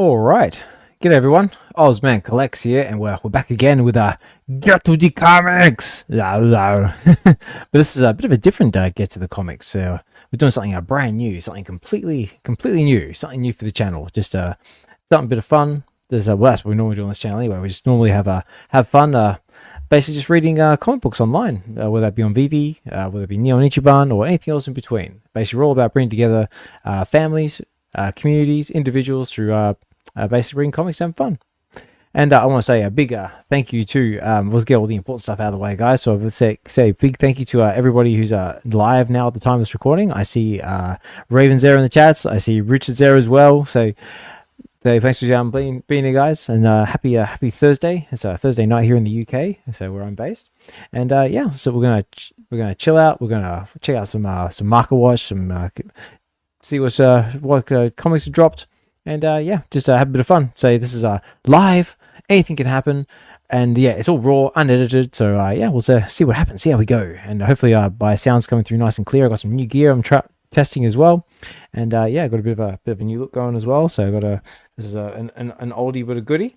All right. G'day everyone. OzmanKollects here, and we're back again with a Get to the Comics. But this is a bit of a different Get to the Comics. So we're doing something brand new, something completely new, something new for the channel. Just something a bit of fun. Well, that's what we normally do on this channel anyway. We just normally have fun. Basically, just reading comic books online, whether that be on Veve, whether it be Neon Ichiban, or anything else in between. Basically, we're all about bringing together families, communities, individuals through basically reading comics and fun. And I want to say a big thank you to, let's get all the important stuff out of the way, guys. So I would say a big thank you to everybody who's live now at the time of this recording. I see Raven's there in the chats. I see Richard's there as well. So thanks for being here, guys. And happy Thursday. It's a Thursday night here in the UK, so where I'm based. And yeah, so we're gonna chill out. We're gonna check out some Overwatch, see what comics have dropped. And yeah, just have a bit of fun. So this is live. Anything can happen. And yeah, it's all raw, unedited. So yeah, we'll see what happens. See how we go. And hopefully my sound's coming through nice and clear. I got some new gear I'm testing as well. And yeah, I got a bit of a new look going as well. So I got this is an oldie but a goodie.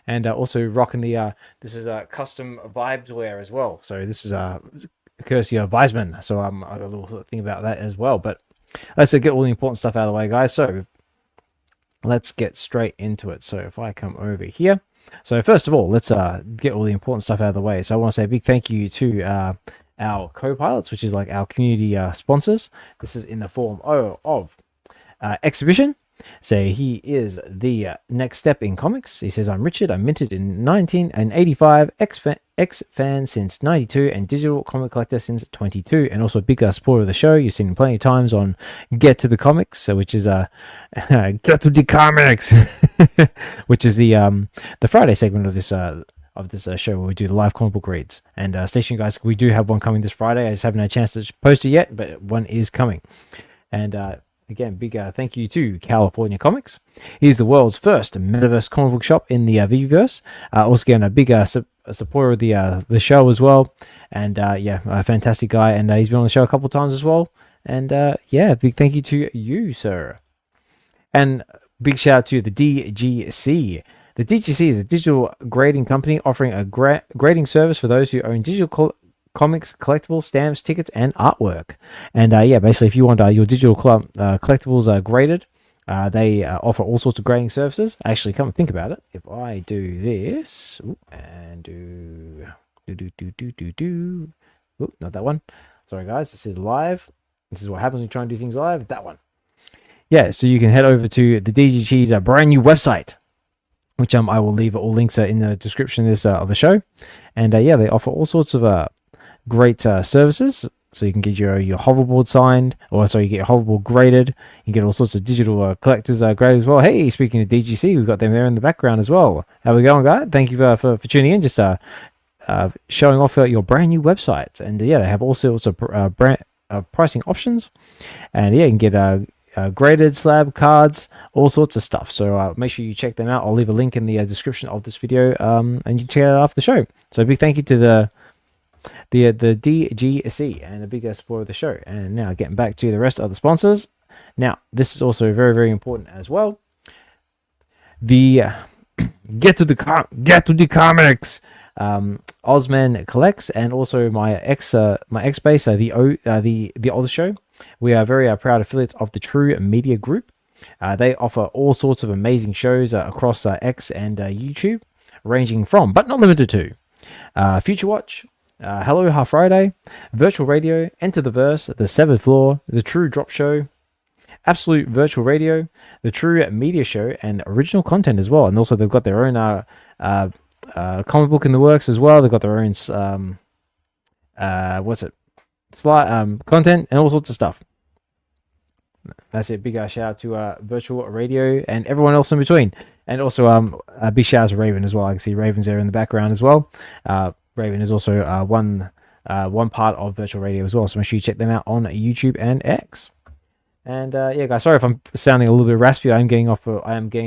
And also rocking this is custom vibes wear as well. So this is courtesy of Weizmann. So I got a little thing about that as well. But let's get all the important stuff out of the way, guys. So let's get straight into it. So if I come over here, so first of all, let's get all the important stuff out of the way. So I want to say a big thank you to our co-pilots, which is like our community sponsors. This is in the form of Xhibition. So he is the next step in comics. He says, I'm Richard. I'm minted in 1985, X-fan since 92, and digital comic collector since 22. And also a big supporter of the show. You've seen him plenty of times on Get to the Comics, which is Get to the Comics, which is the Friday segment of this show where we do the live comic book reads. And station guys, we do have one coming this Friday. I just haven't had a chance to post it yet, but one is coming. And again, big thank you to California Comics. He's the world's first metaverse comic book shop in the Veveverse. Also, again, a big supporter of the show as well. And yeah, a fantastic guy. And he's been on the show a couple of times as well. And yeah, big thank you to you, sir. And big shout out to the DGC. The DGC is a digital grading company offering a grading service for those who own digital comics, collectibles, stamps, tickets, and artwork. And yeah, basically, if you want your digital collectibles graded, they offer all sorts of grading services. Actually, come and think about it. If I do this and do not that one. Sorry, guys. This is live. This is what happens when you try and do things live. That one. Yeah, so you can head over to the DGC's brand new website, which I will leave all links in the description of the show. And yeah, they offer all sorts of great services. So you can get your hoverboard signed, or sorry, you get your hoverboard graded. You get all sorts of digital collectors graded as well. Hey, speaking of DGC, we've got them there in the background as well. How we going, guys? Thank you for tuning in. Just showing off your brand new website. And yeah, they have all sorts of pricing options. And yeah, you can get graded slab cards, all sorts of stuff. So make sure you check them out. I'll leave a link in the description of this video, and you can check it out after the show. So a big thank you to the DGC and a big support of the show. And now getting back to the rest of the sponsors. Now this is also very, very important as well. The Get to the Comics, OzmanKollects, and also my ex base, the Oz show. We are very proud affiliates of the TRU Media Group. They offer all sorts of amazing shows across X and YouTube, ranging from, but not limited to, Future Watch, Hello Half Friday, Virtual Radio, Enter the Verse, The Severed Floor, The TRU Drop Show, Absolute Virtual Radio, The TRU Media Show, and original content as well. And also they've got their own comic book in the works as well. They've got their own content and all sorts of stuff. That's it. Big shout out to Virtual Radio and everyone else in between. And also a big shout out to Raven as well. I can see Raven's there in the background as well. Raven is also one part of Virtual Radio as well. So make sure you check them out on YouTube and X. And yeah, guys, sorry if I'm sounding a little bit raspy. I am getting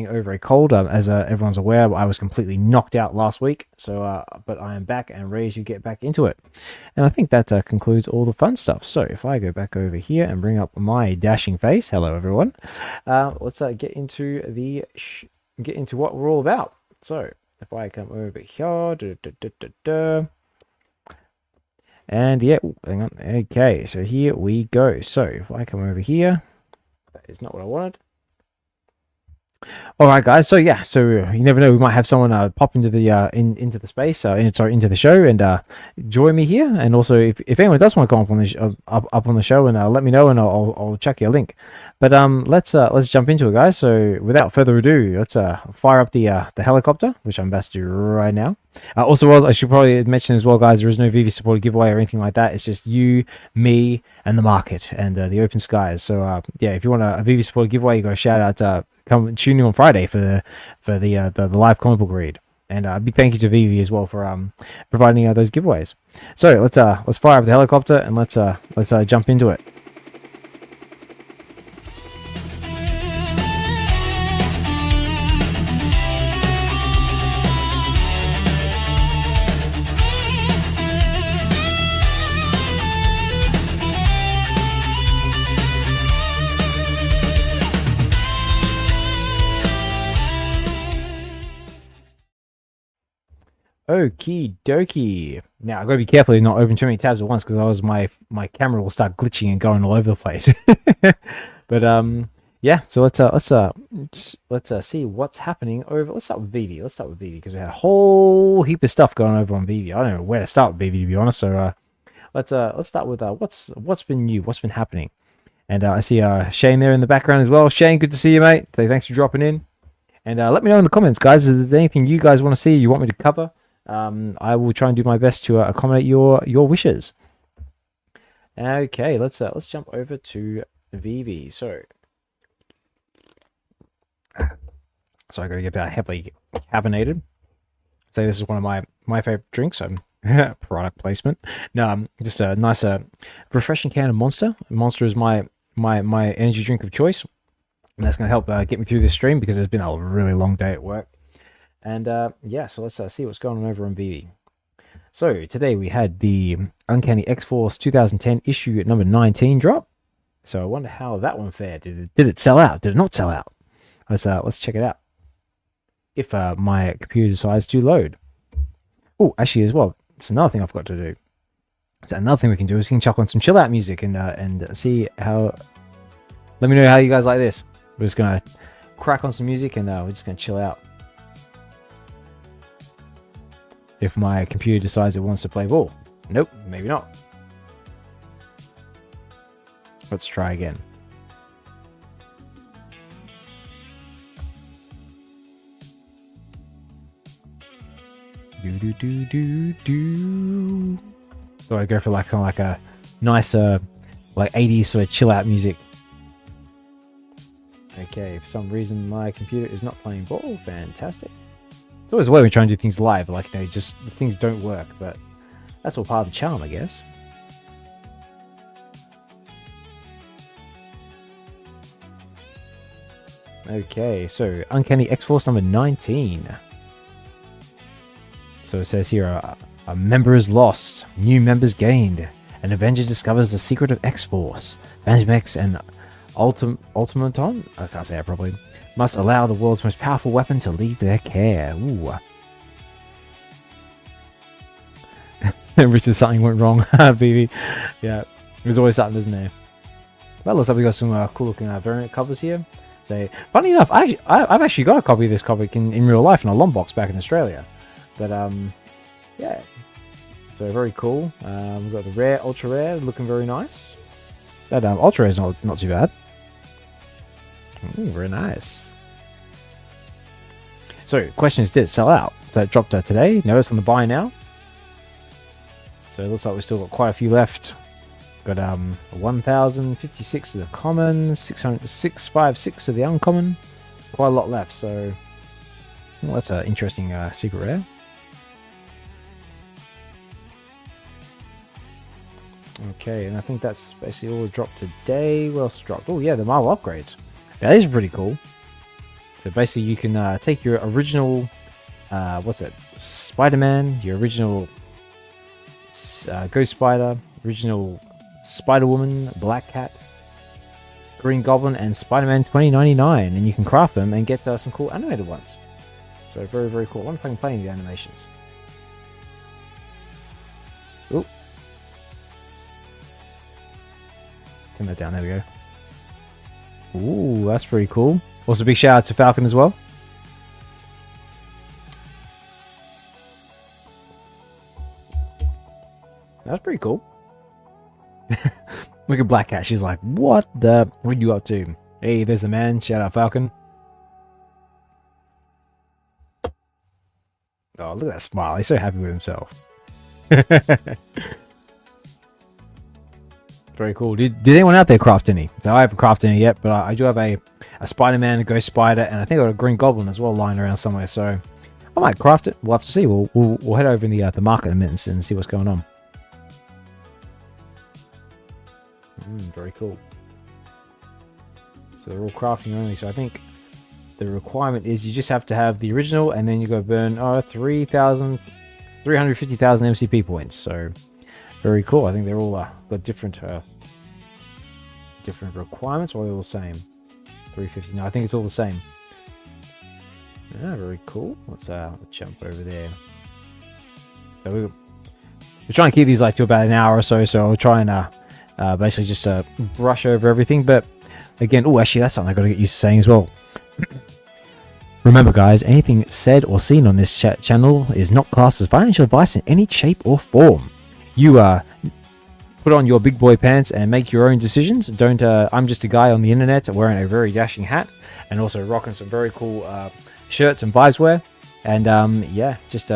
over a cold. As everyone's aware, I was completely knocked out last week. So, but I am back and ready to get back into it. And I think that concludes all the fun stuff. So if I go back over here and bring up my dashing face, hello everyone. Let's get into the get into what we're all about. So if I come over here, and yeah, hang on. Okay, so here we go. So if I come over here, that is not what I wanted. All right, guys. So yeah, so you never know. We might have someone pop into the into the space, into the show, and join me here. And also, if anyone does want to come up on the up on the show, and let me know, and I'll check your link. But let's jump into it, guys. So without further ado, let's fire up the helicopter, which I'm about to do right now. Also, I should probably mention as well, guys, there is no Veve supported giveaway or anything like that. It's just you, me, and the market and the open skies. So yeah, if you want a Veve supported giveaway, you got a shout out. Come tune in on Friday for the live comic book read, and a big thank you to Veve as well for providing those giveaways. So let's fire up the helicopter and let's jump into it. Okie dokie. Now I've got to be careful to not open too many tabs at once, because otherwise my camera will start glitching and going all over the place. But yeah. So let's see what's happening over. Let's start with Veve. Because we had a whole heap of stuff going over on Veve. I don't know where to start with Veve, to be honest. So let's start with what's been new, what's been happening. And I see Shane there in the background as well. Shane, good to see you, mate. Thanks for dropping in. And let me know in the comments, guys, if there's anything you guys want to see, you want me to cover. I will try and do my best to accommodate your wishes. Okay, let's jump over to Veve. So I got to get heavily carbonated. I'd say this is one of my favorite drinks. Product placement. No, just a nice refreshing can of Monster. Monster is my energy drink of choice. And that's going to help get me through this stream, because it's been a really long day at work. And yeah, so let's see what's going on over on Veve. So today we had the Uncanny X-Force 2010 issue at number 19 drop. So I wonder how that one fared. Did it sell out? Did it not sell out? Let's check it out. If my computer decides to load. Oh, actually, as well, it's another thing I forgot to do. So another thing we can do is we can chuck on some chill out music and see how. Let me know how you guys like this. We're just gonna crack on some music and we're just gonna chill out. If my computer decides it wants to play ball. Nope, maybe not. Let's try again. Do. So I go for kind of like a nicer, like 80s sort of chill out music. Okay, for some reason my computer is not playing ball. Fantastic. It's always a way we try and do things live, like, just the things don't work, but that's all part of the charm, I guess. Okay, so Uncanny X-Force number 19. So it says here, a member is lost, new members gained. An Avenger discovers the secret of X-Force. Phantom X and Ultimaton, I can't say that properly, must allow the world's most powerful weapon to leave their care. Ooh. Richard, something went wrong. Veve. Yeah, there's always something, isn't there? Well, looks like we got some cool looking variant covers here. So, funny enough, I've actually got a copy of this comic in real life in a long box back in Australia. But yeah, so very cool. We've got the rare, ultra rare, looking very nice. That ultra rare is not too bad. Very nice. So, question is, did it sell out? So it dropped today. No, it's on the buy now. So it looks like we've still got quite a few left. Got 1,056 of the common, 656 of the uncommon. Quite a lot left. So well, that's an interesting secret rare. Okay, and I think that's basically all dropped today. What else dropped? Oh yeah, the Marvel upgrades. That is pretty cool. So basically you can take your original, Spider-Man, your original Ghost Spider, original Spider-Woman, Black Cat, Green Goblin and Spider-Man 2099, and you can craft them and get some cool animated ones. So very, very cool. I wonder if I can play in the animations. Ooh. Turn that down, there we go. Ooh, that's pretty cool. Also, big shout out to Falcon as well. That's pretty cool. Look at Black Cat. She's like, what are you up to? Hey, there's the man. Shout out Falcon. Oh, look at that smile. He's so happy with himself. Very cool. Did anyone out there craft any? So I haven't crafted any yet, but I do have a Spider-Man, a Ghost Spider, and I think I got a Green Goblin as well lying around somewhere. So I might craft it. We'll have to see. We'll head over in the market in a minute and see what's going on. Very cool. So they're all crafting only. So I think the requirement is you just have to have the original, and then you go burn 350,000 MCP points. So very cool. I think they're all got different requirements, or they're all the same. 350. No, I think it's all the same. Yeah, very cool. Let's jump over there. So we're trying to keep these like to about an hour or so. So I'll try and basically just brush over everything. But again, oh, actually, that's something I got to get used to saying as well. Remember, guys, anything said or seen on this channel is not classed as financial advice in any shape or form. You put on your big boy pants and make your own decisions. Don't. I'm just a guy on the internet wearing a very dashing hat and also rocking some very cool shirts and vibes wear. And yeah, just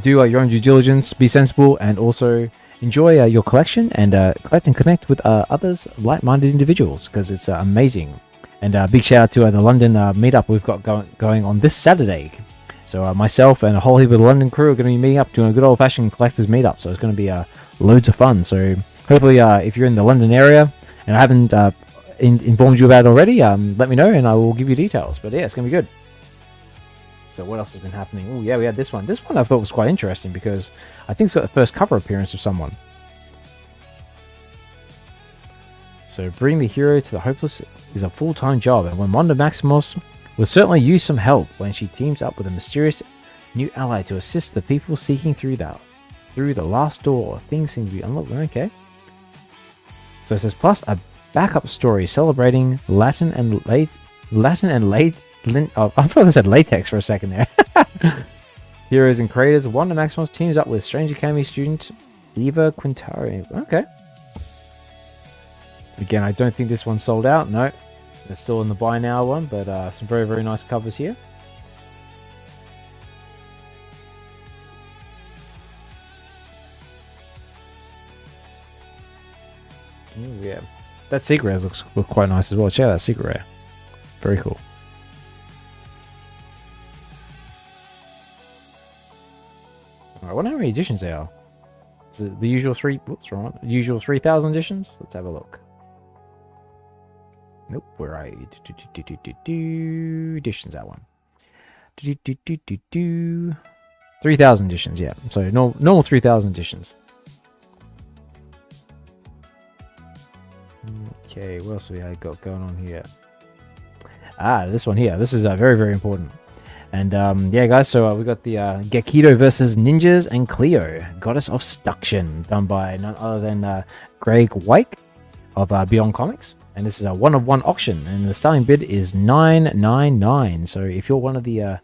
do your own due diligence, be sensible, and also enjoy your collection and collect and connect with others like-minded individuals, because it's amazing. And big shout out to the London meetup we've got going on this Saturday. So myself and a whole heap of the London crew are going to be meeting up doing a good old-fashioned collectors meetup. So it's going to be loads of fun. So hopefully if you're in the London area and I haven't informed you about it already, let me know and I will give you details. But yeah, it's going to be good. So what else has been happening? Oh yeah, we had this one. This one I thought was quite interesting because I think it's got the first cover appearance of someone. So bring the hero to the hopeless is a full-time job, and when Wanda Maximoff will certainly use some help when she teams up with a mysterious new ally to assist the people seeking through the last door. Things seem to be unlocked. Okay. So it says plus a backup story celebrating Latin and I thought I said latex for a second there. Heroes and creators. Wanda Maximoff teams up with Stranger Academy student Eva Quintari. Okay. Again, I don't think this one's sold out. No, it's still in the buy now one, but some very, very nice covers here. Ooh, yeah, that secret rare looks quite nice as well. Check out that secret rare. Very cool. I wonder how many editions there are. Is it the usual three? Whoops, wrong. The usual 3,000 editions. Let's have a look. Nope, where are you? Editions, that one. 3,000 editions, yeah. So normal 3,000 editions. Okay, what else we got going on here? This one here. This is very, very important. And yeah, guys, so we got the Gekido versus Ninjas and Cleo, Goddess of Seduction, done by none other than Graig Weich of Beyond Comics. And this is a one-of-one auction, and the starting bid is $9.99. So if you're one of the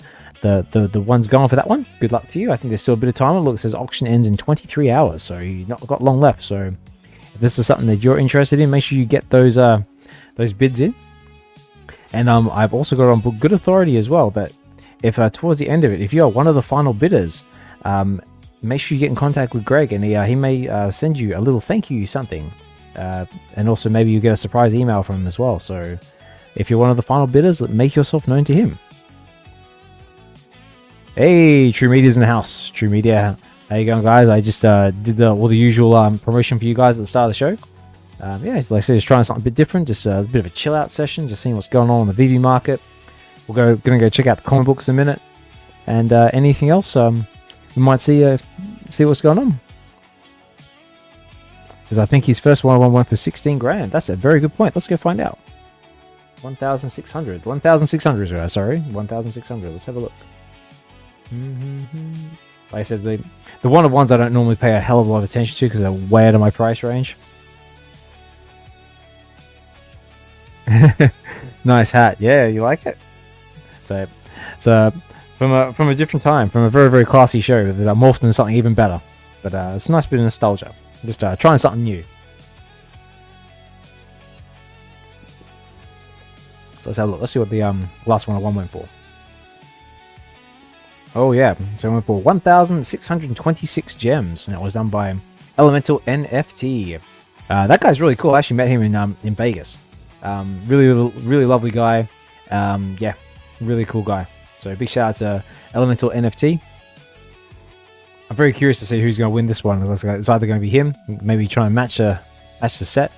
ones going for that one, good luck to you. I think there's still a bit of time. Look, it says auction ends in 23 hours, so you've not got long left. So if this is something that you're interested in, make sure you get those bids in. And I've also got on good authority as well that if towards the end of it, if you are one of the final bidders, make sure you get in contact with Greg, and he may send you a little thank you something. And also maybe you get a surprise email from him as well. So if you're one of the final bidders, make yourself known to him. Hey, TRU Media's in the house. TRU Media, how you going, guys? I just did all the usual promotion for you guys at the start of the show. Yeah, like I said, just trying something a bit different, just a bit of a chill out session, just seeing what's going on in the Veve market. We're gonna go check out the comic books in a minute, and anything else we might see what's going on. Because I think his first one went for 16 grand. That's a very good point. Let's go find out. 1,600. 1,600, sorry. 1,600. Let's have a look. Like I said, the one of ones I don't normally pay a hell of a lot of attention to because they're way out of my price range. Nice hat. Yeah, you like it? So from a different time, from a very, very classy show that morphed into something even better. But it's a nice bit of nostalgia. Just trying something new. So let's have a look. Let's see what the last one I went for. Oh yeah, so I went for 1,626 gems, and it was done by Elemental NFT. That guy's really cool. I actually met him in Vegas. Really lovely guy. Yeah, really cool guy. So big shout out to Elemental NFT. I'm very curious to see who's going to win this one. It's either going to be him, maybe try and match the set,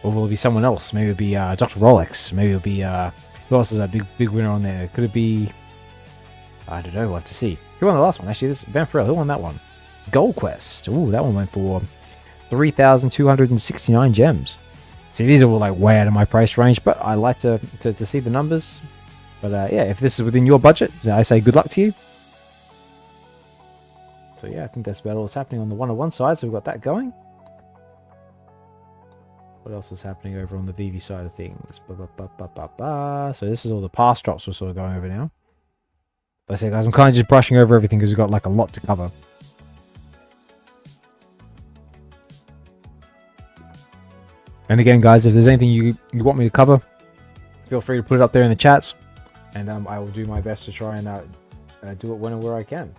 or will it be someone else? Maybe it'll be Dr. Rolex. Maybe it'll be who else is a big winner on there? Could it be? I don't know. We'll have to see. Who won the last one? Actually, this is Van Farrell. Who won that one? Gold Quest. Ooh, that one went for 3,269 gems. See, these are all like way out of my price range, but I like to see the numbers. But yeah, if this is within your budget, I say good luck to you. So yeah, I think that's about all that's happening on the 101 side. So we've got that going. What else is happening over on the Veve side of things? So this is all the past drops we're sort of going over now. Like I say, guys, I'm kind of just brushing over everything because we've got like a lot to cover. And again, guys, if there's anything you want me to cover, feel free to put it up there in the chats, and I will do my best to try and do it when and where I can.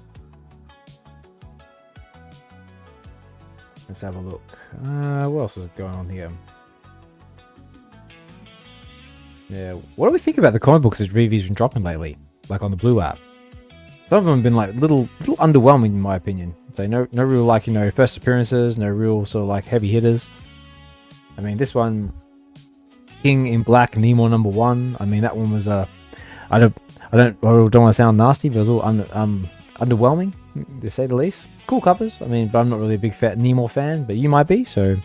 Let's have a look. What else is going on here? Yeah, what do we think about the comic books that Veve's been dropping lately? Like on the Blue app. Some of them have been like little underwhelming in my opinion. So no real like, you know, first appearances, no real sort of like heavy hitters. I mean, this one, King in Black, Nemo #1. I mean, that one was I don't want to sound nasty, but it was all underwhelming, to say the least. Cool covers. I mean, but I'm not really a big Nemo fan, but you might be. So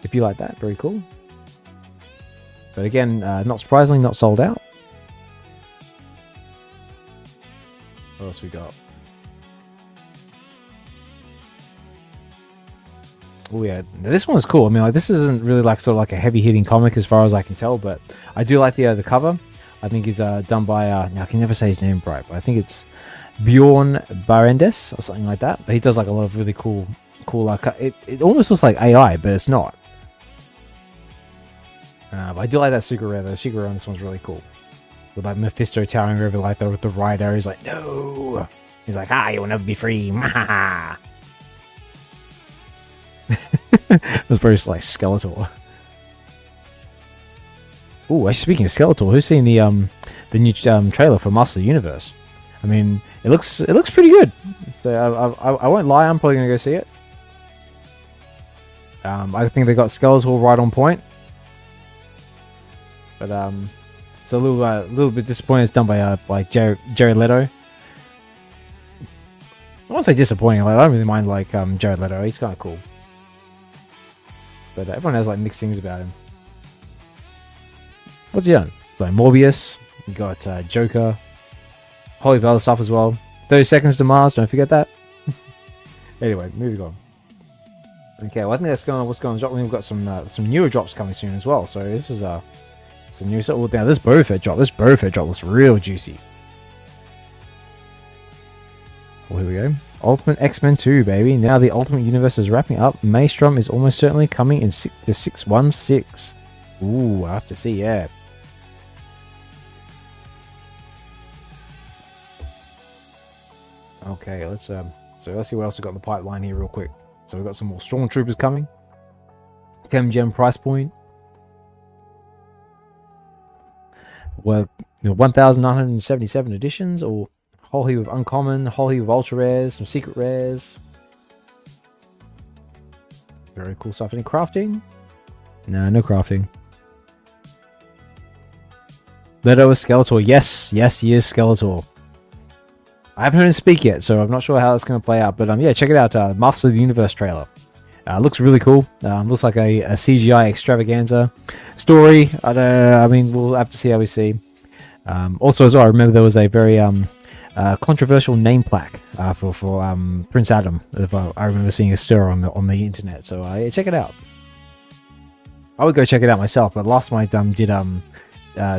if you like that, very cool. But again, not surprisingly, not sold out. What else we got? Oh yeah, this one's cool. I mean, like this isn't really like sort of like a heavy-hitting comic as far as I can tell, but I do like the cover. I think it's done by now I can never say his name right, but I think it's Bjorn Barendes or something like that. But he does like a lot of really cool it almost looks like AI, but it's not. But I do like that secret rare. The secret rare on this one's really cool. With like Mephisto towering over like with the rider. He's like, no. He's like, you will never be free. That's very like Skeletor. Oh, actually speaking of Skeletor, who's seen the new trailer for Master of the Universe? I mean, it looks pretty good. So I won't lie, I'm probably gonna go see it. I think they got Skeletor right on point, but it's a little bit disappointing. It's done by like Jared Leto. I won't say disappointing. Like I don't really mind like Jared Leto. He's kind of cool. But everyone has like mixed things about him. What's he done? It's like Morbius. You got Joker. Whole heap of other stuff as well. 30 Seconds to Mars. Don't forget that. Anyway, moving on. Okay, well I think that's going on. What's going on? We've got some newer drops coming soon as well. So this is it's a new set. Well, now this Boba Fett drop. This Boba Fett drop looks real juicy. Well, here we go. Ultimate X-Men 2, baby. Now the Ultimate Universe is wrapping up. Maelstrom is almost certainly coming in 616. Ooh, I have to see, yeah. Okay, let's see what else we got in the pipeline here real quick. So we've got some more Stormtroopers coming. 10 gem price point. Well, 1,977 editions, or whole heap of uncommon, whole heap of ultra rares, some secret rares. Very cool stuff. Any crafting? No crafting. Leto is Skeletor. Yes, he is Skeletor. I haven't heard him speak yet, so I'm not sure how that's going to play out. But yeah, check it out. Master of the Universe trailer. Looks really cool. Looks like a CGI extravaganza story. I mean, we'll have to see how we see. Also, as well, I remember there was a very controversial name plaque for Prince Adam. I remember seeing a stir on the internet. So yeah, check it out. I would go check it out myself. But last night did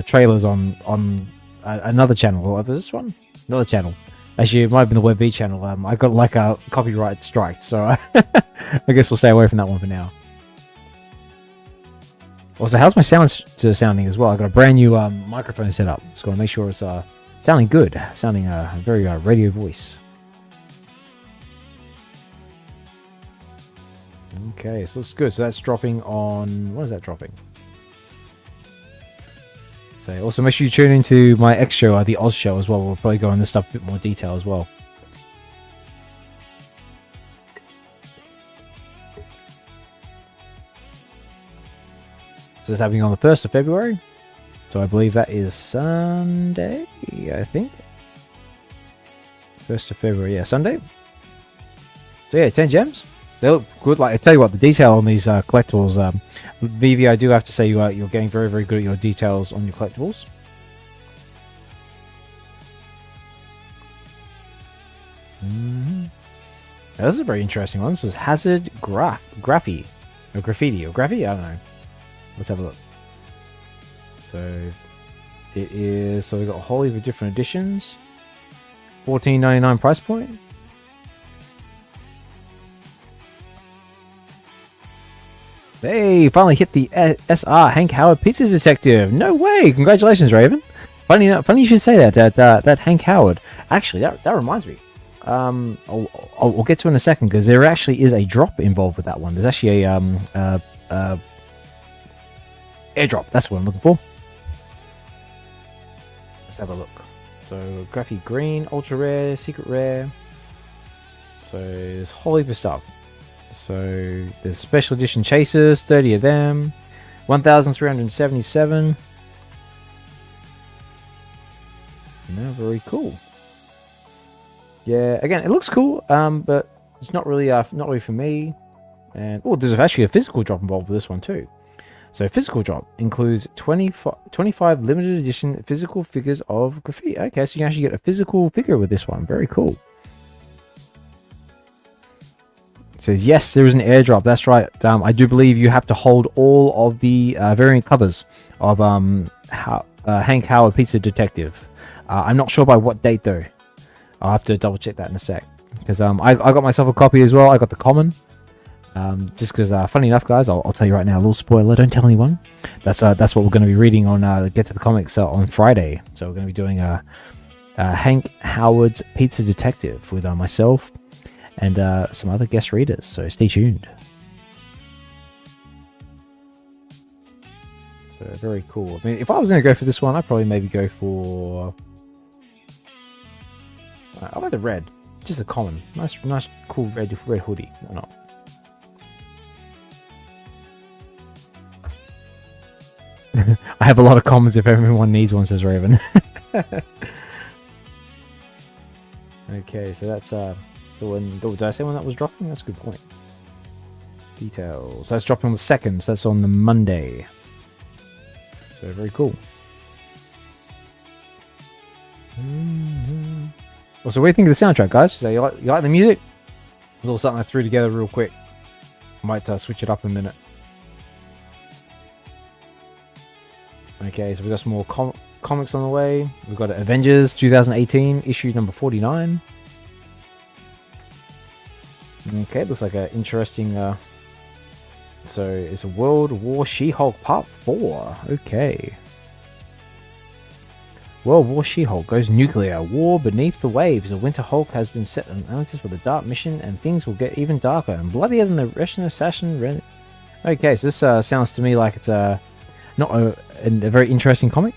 trailers on another channel. What was this one? Another channel. Actually, it might have been the Veve channel. I got like a copyright strike, so I guess we'll stay away from that one for now. Also, how's my sounding as well? I got a brand new microphone set up. Just gotta make sure it's sounding good, sounding a very radio voice. Okay, so looks good. So that's dropping on. When is that dropping? So also make sure you tune into my X show, the Oz show as well. We'll probably go into this stuff in a bit more detail as well. So it's happening on the 1st of February. So I believe that is Sunday, I think. 1st of February, yeah, Sunday. So yeah, 10 gems. They look good. Like I tell you what, the detail on these collectibles, Veve, I do have to say you're getting very, very good at your details on your collectibles. Now, this is a very interesting one. This is Hazard Graffiti. I don't know. Let's have a look. So it is. So we got a whole heap of different editions. $14.99 price point. Hey, finally hit the SR Hank Howard Pizza Detective. No way! Congratulations, Raven. Funny you should say that. That Hank Howard. Actually, that reminds me. I'll get to it in a second because there actually is a drop involved with that one. There's actually a airdrop. That's what I'm looking for. Let's have a look. So Graffiti Green, Ultra Rare, Secret Rare. So there's a whole heap of stuff. So there's special edition chasers, 30 of them, 1,377. No, very cool. Yeah, again, it looks cool, but it's not really for me. And oh, there's actually a physical drop involved with this one too. So physical drop includes 25 limited edition physical figures of graffiti. Okay, so you can actually get a physical figure with this one. Very cool. It says, yes, there is an airdrop. That's right. I do believe you have to hold all of the variant covers of Hank Howard Pizza Detective. I'm not sure by what date, though. I'll have to double check that in a sec. Because I got myself a copy as well. I got the common. Just because, funny enough, guys, I'll tell you right now, a little spoiler. Don't tell anyone. That's what we're going to be reading on Get to the Comics on Friday. So we're going to be doing Hank Howard's Pizza Detective with myself and some other guest readers, so stay tuned. So very cool. I mean, if I was going to go for this one, I'd probably maybe go for I like the red, just the common, nice cool red hoodie. Why not? I have a lot of commons if everyone needs one, says Raven. Okay, so that's did I say when that was dropping? That's a good point. Details. That's dropping on the 2nd, so that's on the Monday. So very cool. Also, what do you think of the soundtrack, guys? So you like the music? It's a little something I threw together real quick. I might switch it up in a minute. Okay, so we've got some more comics on the way. We've got Avengers 2018, issue number 49. Okay, looks like an interesting... so it's a World War She-Hulk Part 4. Okay. World War She-Hulk goes nuclear. War beneath the waves. The Winter Hulk has been set on Atlantis with a dark mission, and things will get even darker and bloodier than the Russian assassin. Okay, so this sounds to me like it's not a very interesting comic.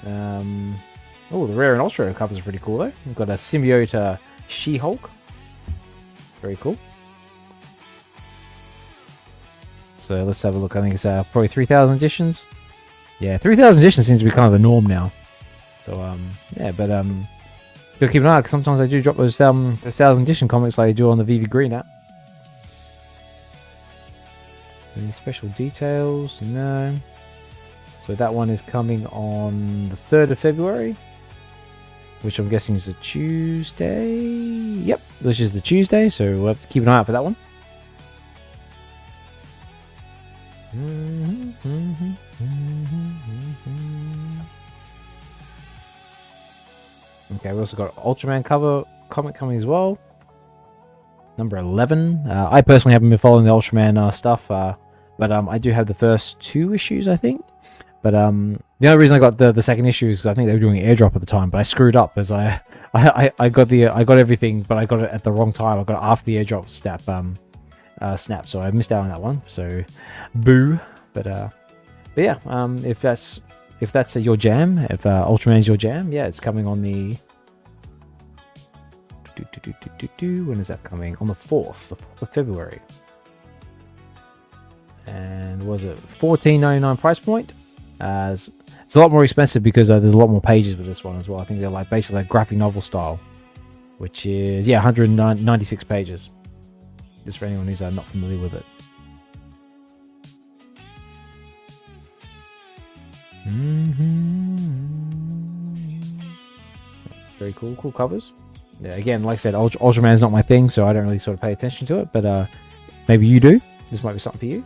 Oh, the rare and ultra covers are pretty cool though. We've got a symbiote She-Hulk. Very cool. So let's have a look. I think it's probably 3,000 editions. Yeah, 3,000 editions seems to be kind of the norm now. So yeah, but gotta keep an eye out because sometimes I do drop those 1,000 edition comics like I do on the Veve Green app. Any special details? No. So that one is coming on the 3rd of February, which I'm guessing is a Tuesday. Yep, this is the Tuesday, so we'll have to keep an eye out for that one. Okay, we also got Ultraman comic coming as well. Number 11. I personally haven't been following the Ultraman stuff, but I do have the first 2 issues, I think. But the only reason I got the second issue is because I think they were doing an airdrop at the time, but I screwed up as I got everything, but I got it at the wrong time. I got it after the airdrop snap, so I missed out on that one. So, boo. But yeah, if that's your jam, if Ultraman's your jam, yeah, it's coming on the. When is that coming? On the 4th of February. And was it $14.99 price point? It's a lot more expensive because there's a lot more pages with this one as well. I think they're like basically like graphic novel style, which is 196 pages. Just for anyone who's not familiar with it. So, very cool covers. Yeah, again, like I said, Ultraman's not my thing, so I don't really sort of pay attention to it. But maybe you do. This might be something for you.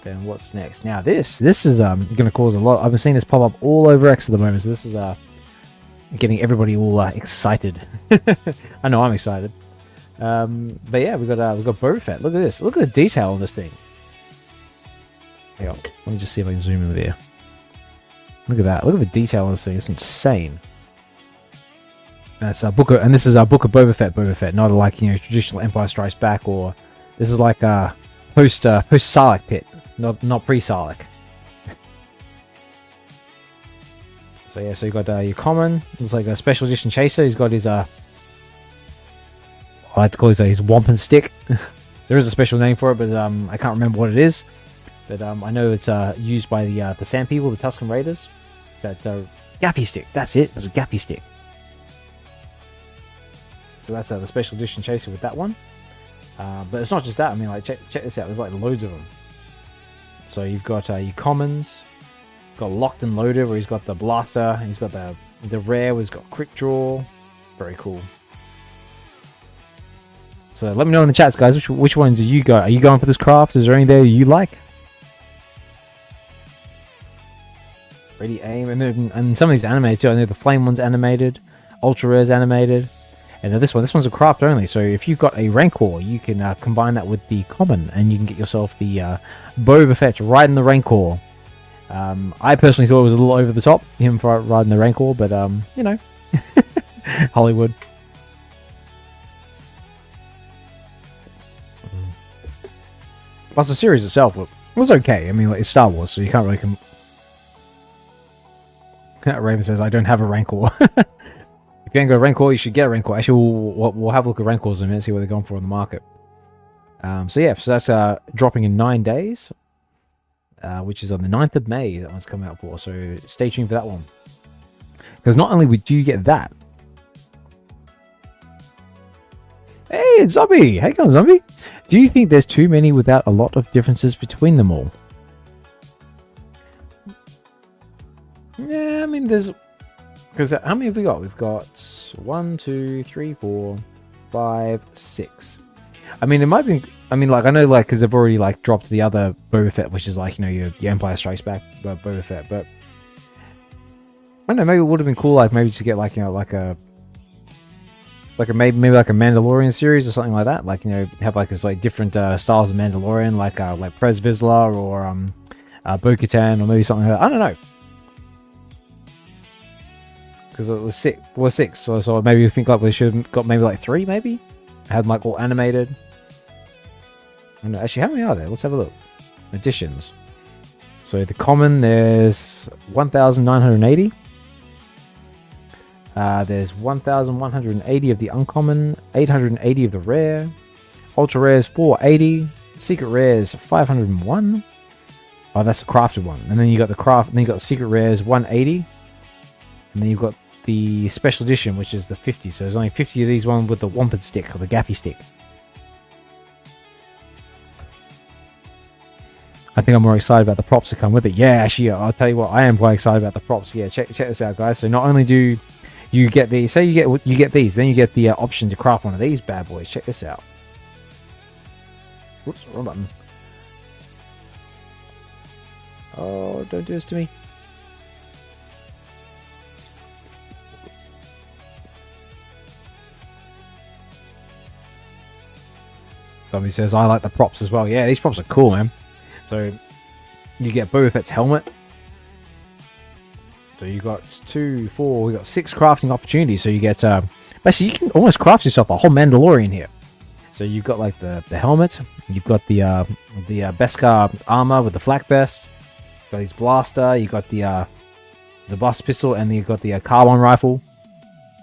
Then what's next? Now this is going to cause a lot. I've been seeing this pop up all over X at the moment, so this is getting everybody all excited. I know I'm excited. But yeah, we got Boba Fett. Look at this. Look at the detail on this thing. Hang on. Let me just see if I can zoom in with you. Look at that. Look at the detail on this thing. It's insane. That's and this is our Book of Boba Fett, not like traditional Empire Strikes Back, or this is like post Sarlacc pit, not pre Sarlacc. So yeah, so you got your common. Looks like a special edition chaser. He's got his I like to call his wampum stick. There is a special name for it, but I can't remember what it is. But I know it's used by the Sand People, the Tusken Raiders. That gaffy stick. That's it. It was a gaffy stick. So that's the special edition chaser with that one. But it's not just that. I mean, like check this out. There's like loads of them. So you've got your commons. Got locked and loaded, where he's got the blaster. He's got the rare, where he's got quick draw. Very cool. So let me know in the chats, guys. Which ones do you go? Are you going for this craft? Is there any there you like? Ready, aim, and some of these animated too. I know the flame one's animated, ultra rare's animated, and this one's a craft only. So if you've got a Rancor, you can combine that with the common, and you can get yourself the Boba Fett riding the Rancor. I personally thought it was a little over the top, him for riding the Rancor, but Hollywood. Plus the series itself was okay. I mean, like, it's Star Wars, so you can't really Raven says, I don't have a Rancor. If you ain't got a Rancor, you should get a Rancor. Actually, we'll have a look at Rancors in a minute, see what they're going for on the market. So that's dropping in 9 days, which is on the 9th of May. That one's coming out for, so stay tuned for that one. Because not only do you get that. Hey, it's Zombie! Hey, come on, Zombie! Do you think there's too many without a lot of differences between them all? Yeah, I mean, there's... Because how many have we got? We've got 1, 2, 3, 4, 5, 6. I mean, it might be... I mean, like, I know, like, because they've already, like, dropped the other Boba Fett, which is, like, your Empire Strikes Back Boba Fett, but... I don't know, maybe it would have been cool, like, maybe to get, like, maybe like a Mandalorian series or something like that. Like, have, like, this, like, different styles of Mandalorian, like Prez Vizsla or Bo-Katan, or maybe something like that. I don't know. Because it was six, so maybe you think like we should have got maybe like 3, maybe had like all animated. I don't know. Actually, how many are there? Let's have a look. Additions. So the common, there's 1,980. There's 1,180 of the uncommon, 880 of the rare, ultra rares 480, secret rares 501. Oh, that's the crafted one. And then you got the craft, and then you got the secret rares 180, and then you've got the special edition, which is the 50. So there's only 50 of these, one with the wampum stick or the gaffy stick. I think I'm more excited about the props that come with it. Yeah, actually, I'll tell you what, I am quite excited about the props. Yeah, check this out, guys. So not only do you get these, say you get these, then you get the option to craft one of these bad boys. Check this out. Whoops, wrong button. Oh, don't do this to me. Somebody says, I like the props as well. Yeah, these props are cool, man. So, you get Boba Fett's helmet. So, you got 2, 4, we got 6 crafting opportunities. So, you get, basically, you can almost craft yourself a whole Mandalorian here. So, you've got, like, the helmet. You've got the Beskar armor with the flak vest. You've got his blaster. You've got the blaster pistol. And you've got the carbine rifle.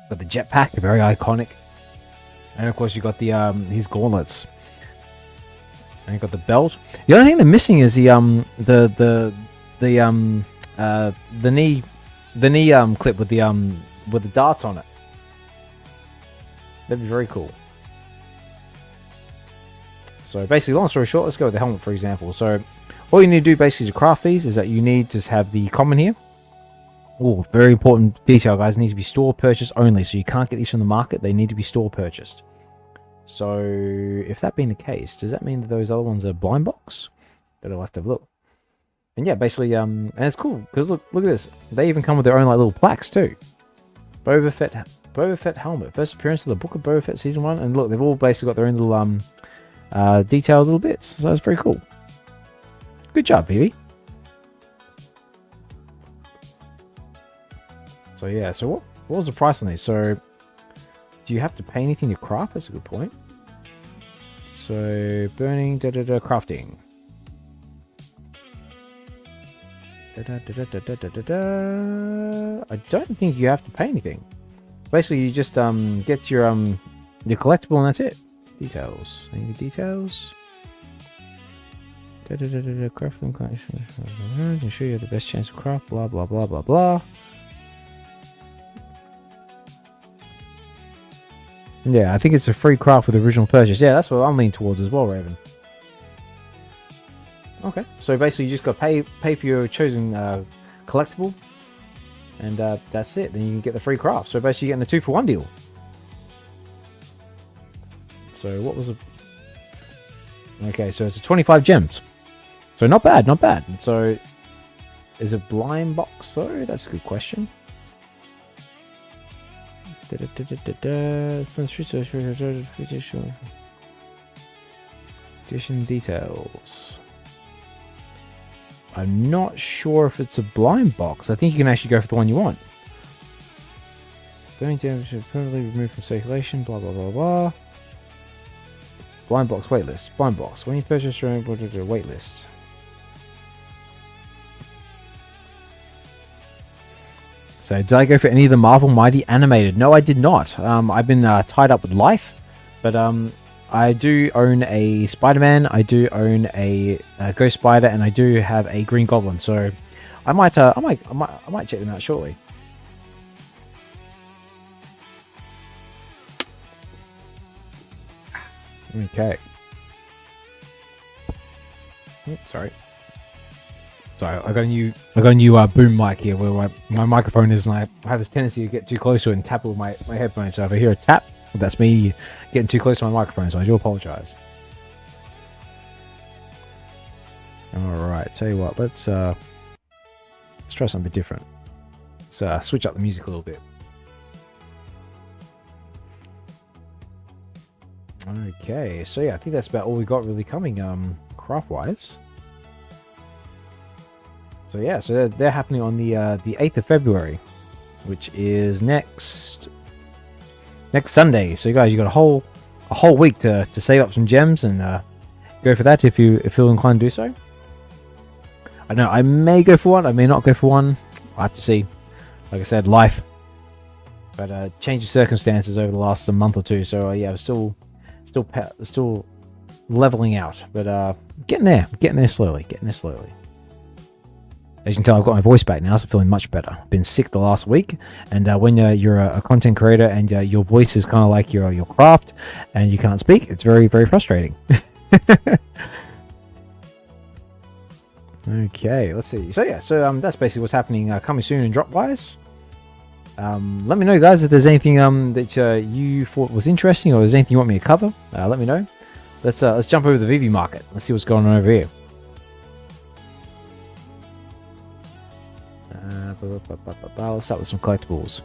You've got the jetpack, very iconic. And, of course, you've got the his gauntlets. And you got the belt. The only thing they're missing is the knee clip with the darts on it. That'd be very cool. So basically, long story short, let's go with the helmet for example. So all you need to do basically to craft these is that you need to have the common here. Oh, very important detail, guys. It needs to be store purchase only. So you can't get these from the market. They need to be store purchased. So, if that being the case, does that mean that those other ones are blind box? But I'll have to have a look. And yeah, basically, and it's cool, because look at this. They even come with their own like little plaques too. Boba Fett helmet. First appearance of the Book of Boba Fett Season 1. And look, they've all basically got their own little, detailed little bits. So that's very cool. Good job, Veve. So yeah, so what was the price on these? So, do you have to pay anything to craft? That's a good point. So, burning, crafting. I don't think you have to pay anything. Basically, you just get your collectible and that's it. Details. Any details? Crafting collection. Ensure you have the best chance of craft. Blah blah blah blah blah. Yeah, I think it's a free craft with original purchase. Yeah, that's what I'm leaning towards as well, Raven. Okay, so basically you just got to pay for your chosen collectible, and that's it. Then you can get the free craft. So basically you're getting a 2-for-1 deal. So what was it? Okay, so it's a 25 gems. So not bad, not bad. So is it blind box though? That's a good question. Edition details. I'm not sure if it's a blind box. I think you can actually go for the one you want. Burning damage is permanently removed from circulation. Blah blah blah blah. Blind box waitlist. Blind box. When you purchase your own waitlist. So, did I go for any of the Marvel Mighty Animated? No, I did not. I've been tied up with life, but I do own a Spider-Man. I do own a Ghost Spider, and I do have a Green Goblin. So, I might check them out shortly. Okay. Oops, sorry. Sorry, I got a new boom mic here where my microphone is, and I have this tendency to get too close to it and tap it with my headphones. So if I hear a tap, that's me getting too close to my microphone. So I do apologize. All right, tell you what, let's try something different. Let's switch up the music a little bit. Okay, so yeah, I think that's about all we got really coming craft wise. So yeah, so they're happening on the 8th of February, which is next Sunday. So you guys, you got a whole week to save up some gems and go for that if you feel inclined to do so. I know I may go for one, I may not go for one. I have to see. Like I said, life, but change of circumstances over the last month or two. So yeah, still leveling out, but getting there slowly. As you can tell, I've got my voice back now, so I'm feeling much better. I've been sick the last week, and when you're a content creator and your voice is kind of like your craft, and you can't speak, it's very, very frustrating. Okay, let's see. So yeah, that's basically what's happening coming soon in drop-wise. Let me know, guys, if there's anything that you thought was interesting, or there's anything you want me to cover. Let me know. Let's jump over the Veve market. Let's see what's going on over here. Let's start with some collectibles.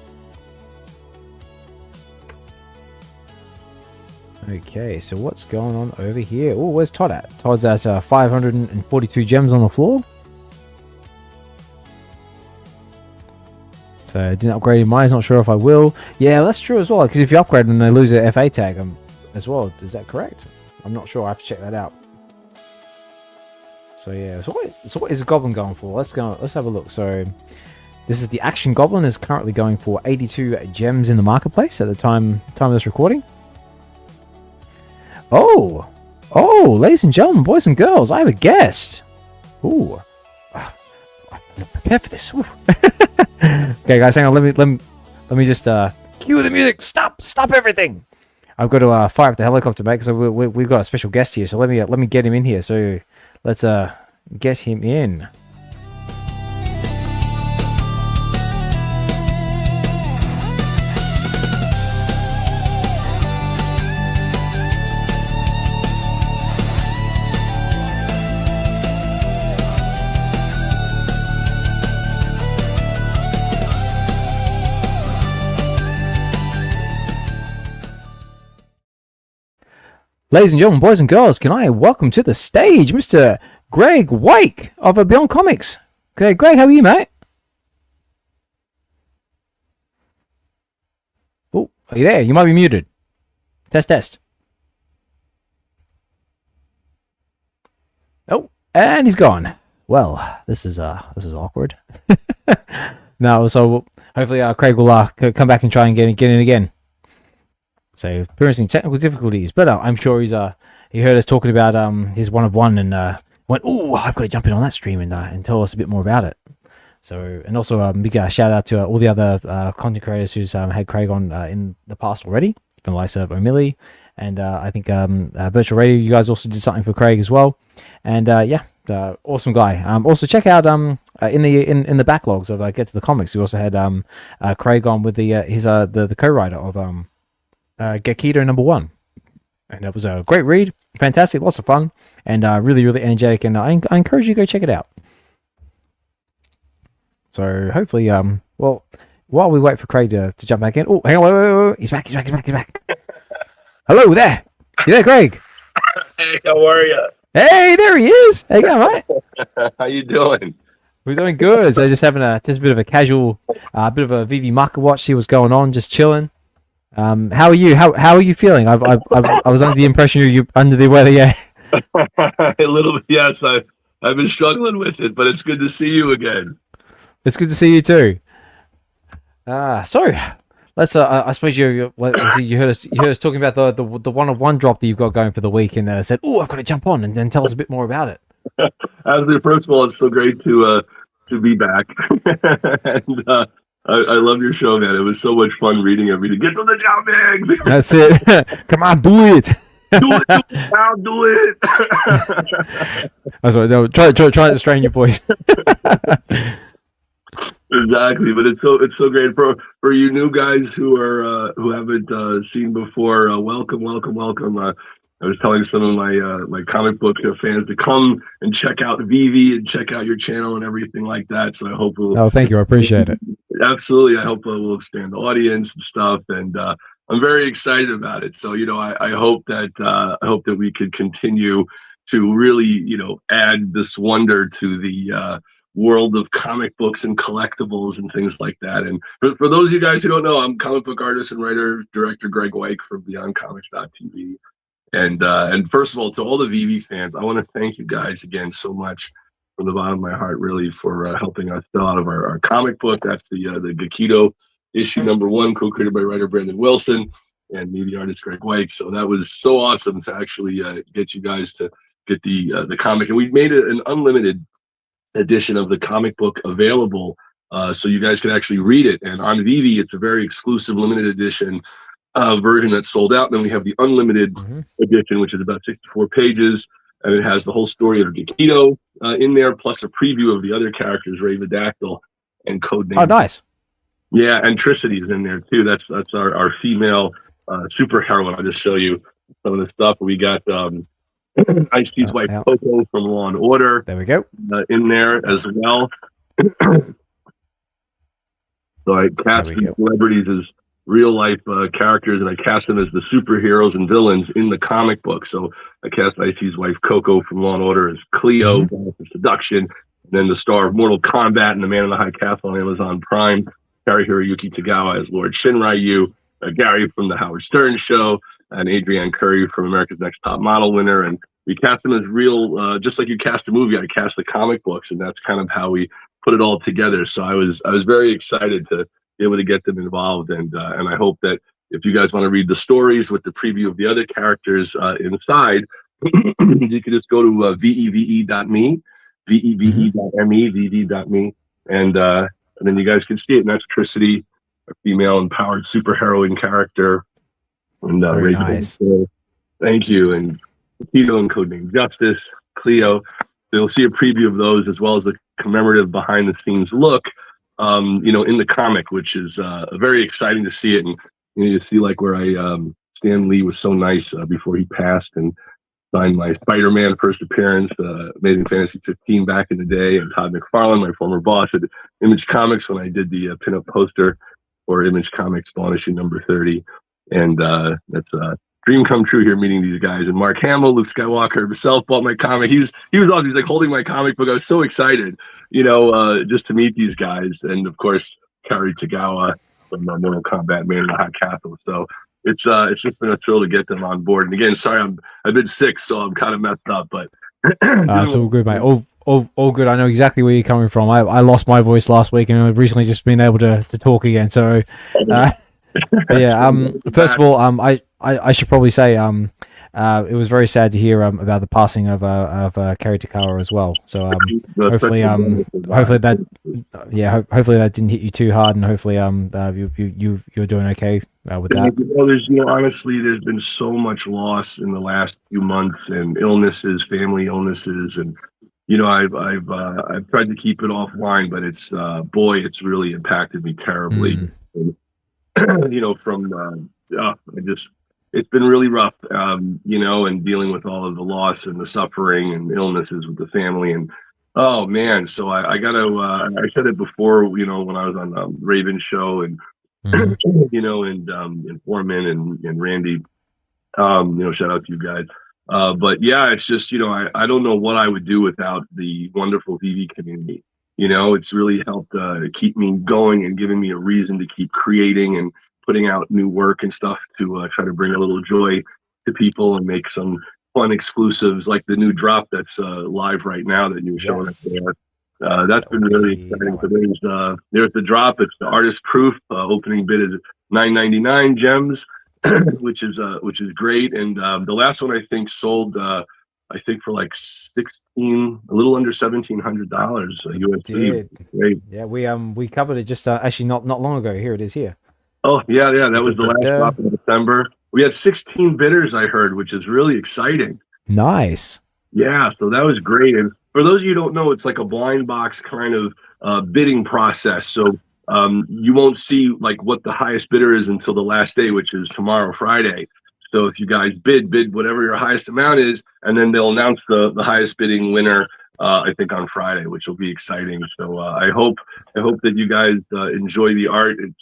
Okay, so what's going on over here? Oh, where's Todd at? Todd's at 542 gems on the floor. So I didn't upgrade mine. Not sure if I will. Yeah, that's true as well. Because if you upgrade them, they lose their FA tag as well. Is that correct? I'm not sure. I have to check that out. So yeah. So what is the Goblin going for? Let's have a look. So this is the Action Goblin. Is currently going for 82 gems in the marketplace at the time of this recording. Oh, ladies and gentlemen, boys and girls, I have a guest. Ooh, I'm not prepared for this. Okay, guys, hang on. Let me just cue the music. Stop everything. I've got to fire up the helicopter, mate, because we've got a special guest here. So let me get him in here. So let's get him in. Ladies and gentlemen, boys and girls, can I welcome to the stage Mr. Graig Weich of Beyond Comics. Okay, Graig, how are you, mate? Oh, are you there? You might be muted. Test. Oh, and he's gone. Well, this is awkward. No, so hopefully Craig will come back and try and get in again. So experiencing technical difficulties, but I'm sure he heard us talking about his one of one and went, "Oh, I've got to jump in on that stream and tell us a bit more about it." So, and also big shout out to all the other content creators who's had Craig on in the past already, from the likes of O'Milly, and I think Virtual Radio. You guys also did something for Craig as well, and awesome guy. Also check out in the backlogs of Get to the Comics. We also had Craig on with the co-writer of Gekido #1, and it was a great read, fantastic, lots of fun, and really energetic, and I encourage you to go check it out. So hopefully well, while we wait for Craig to jump back in, oh, hang on, wait. He's back. Hello there. You there, Craig? Hey, how are you? Hey, there he is. Hey, mate. How you doing? We're doing good. So just having just a bit of a casual bit of a Veve market watch, see what's going on, just chilling. How are you? How are you feeling? I was under the impression you're under the weather. Yeah. A little bit. Yes, I've been struggling with it, but it's good to see you again. It's good to see you too. So let's. I suppose you heard us talking about the one-of-one drop that you've got going for the week, and said, "Oh, I've got to jump on and then tell us a bit more about it." Absolutely. First of all, it's so great to be back, and I love your show, man. It was so much fun reading everything. Get to the job, man. That's it. Come on, do it. I'll do it. That's right. No, try to strain your voice. Exactly, but it's so great for you new guys who haven't seen before. Welcome. I was telling some of my comic book fans to come and check out Veve and check out your channel and everything like that. So I hope thank you. I appreciate it. Absolutely. I hope we'll expand the audience and stuff. And I'm very excited about it. So, I hope that we could continue to really, add this wonder to the world of comic books and collectibles and things like that. And for those of you guys who don't know, I'm comic book artist and writer, director Graig Weich from BeyondComics.tv. And first of all, to all the Veve fans, I want to thank you guys again so much from the bottom of my heart, really, for helping us sell out of our comic book. That's the Gekido issue #1, co-created by writer Brandon Wilson and me, the artist Graig Weich. So that was so awesome to actually get you guys to get the comic. And we made an unlimited edition of the comic book available, so you guys can actually read it. And on Veve, it's a very exclusive limited edition version that's sold out. And then we have the unlimited edition, which is about 64 pages. and it has the whole story of Gakito in there, plus a preview of the other characters, Ravidactyl and Codename. Oh, nice. Yeah, and Tricity is in there too. That's our female super heroine. I'll just show you some of the stuff. We got Ice-T's wife Coco from Law and Order. There we go. In there as well. So I cast these celebrities as real life characters, and I cast them as the superheroes and villains in the comic book. So I cast Ice-T's wife Coco from Law and Order as Cleo for Seduction, and then the star of Mortal Kombat and the Man in the High Castle on Amazon Prime, Gary Hiroyuki Tagawa as Lord Shinryu, Gary from the Howard Stern Show, and Adrienne Curry from America's Next Top Model winner. And we cast them as real, just like you cast a movie, I cast the comic books, and that's kind of how we put it all together. So I was very excited to be able to get them involved, and I hope that if you guys want to read the stories with the preview of the other characters inside, you can just go to veve.me, veve.me, vv.me, and then you guys can see it. And that's Tricity, a female empowered superheroine character, and very nice. Thank you, and Tito and Codename Justice, Cleo. You'll see a preview of those as well as a commemorative behind the scenes look, in the comic, which is very exciting to see it. And you see like where Stan Lee was so nice before he passed and signed my Spider-Man first appearance, Amazing Fantasy 15 back in the day, and Todd McFarlane, my former boss at Image Comics, when I did the pinup poster for Image Comics Spawn issue number 30. And that's dream come true here meeting these guys. And Mark Hamill, Luke Skywalker himself bought my comic. He was awesome. He's like holding my comic book. I was so excited, just to meet these guys. And of course, Kari Tagawa from Mortal Kombat, Man in the High Castle. So it's just been a thrill to get them on board. And again, sorry, I've been sick, so I'm kind of messed up, but it's all good, mate. All good. I know exactly where you're coming from. I lost my voice last week, and I've recently just been able to talk again. So yeah. First of all, I should probably say it was very sad to hear about the passing of Kari Tagawa as well. So hopefully that didn't hit you too hard, and hopefully you're doing okay with that. Honestly, there's been so much loss in the last few months, and illnesses, family illnesses, and I've tried to keep it offline, but it's really impacted me terribly. And, it's been really rough, and dealing with all of the loss and the suffering and illnesses with the family. And oh man, so I gotta, I said it before, when I was on Raven's show, and and Foreman and Randy, shout out to you guys. But yeah, it's just, I don't know what I would do without the wonderful Veve community. It's really helped keep me going and giving me a reason to keep creating and putting out new work and stuff to try to bring a little joy to people and make some fun exclusives like the new drop that's live right now that you were showing us there. That's been really exciting. So there's the drop. It's the artist proof. Opening bid is $9.99 gems, which is great. And the last one I think sold for like a little under $1,700 USD. Great. Yeah, we covered it just actually not long ago. Here it is here. Oh yeah, that was the last drop in December. We had 16 bidders, I heard, which is really exciting. Nice. Yeah, so that was great. And for those of you who don't know, it's like a blind box kind of bidding process. So you won't see like what the highest bidder is until the last day, which is tomorrow, Friday. So if you guys bid whatever your highest amount is, and then they'll announce the highest bidding winner, I think on Friday, which will be exciting. So I hope that you guys enjoy the art. It's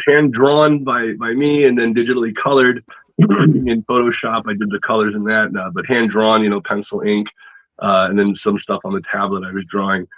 hand drawn by me and then digitally colored in Photoshop. I did the colors in that, but hand drawn, pencil, ink, and then some stuff on the tablet I was drawing.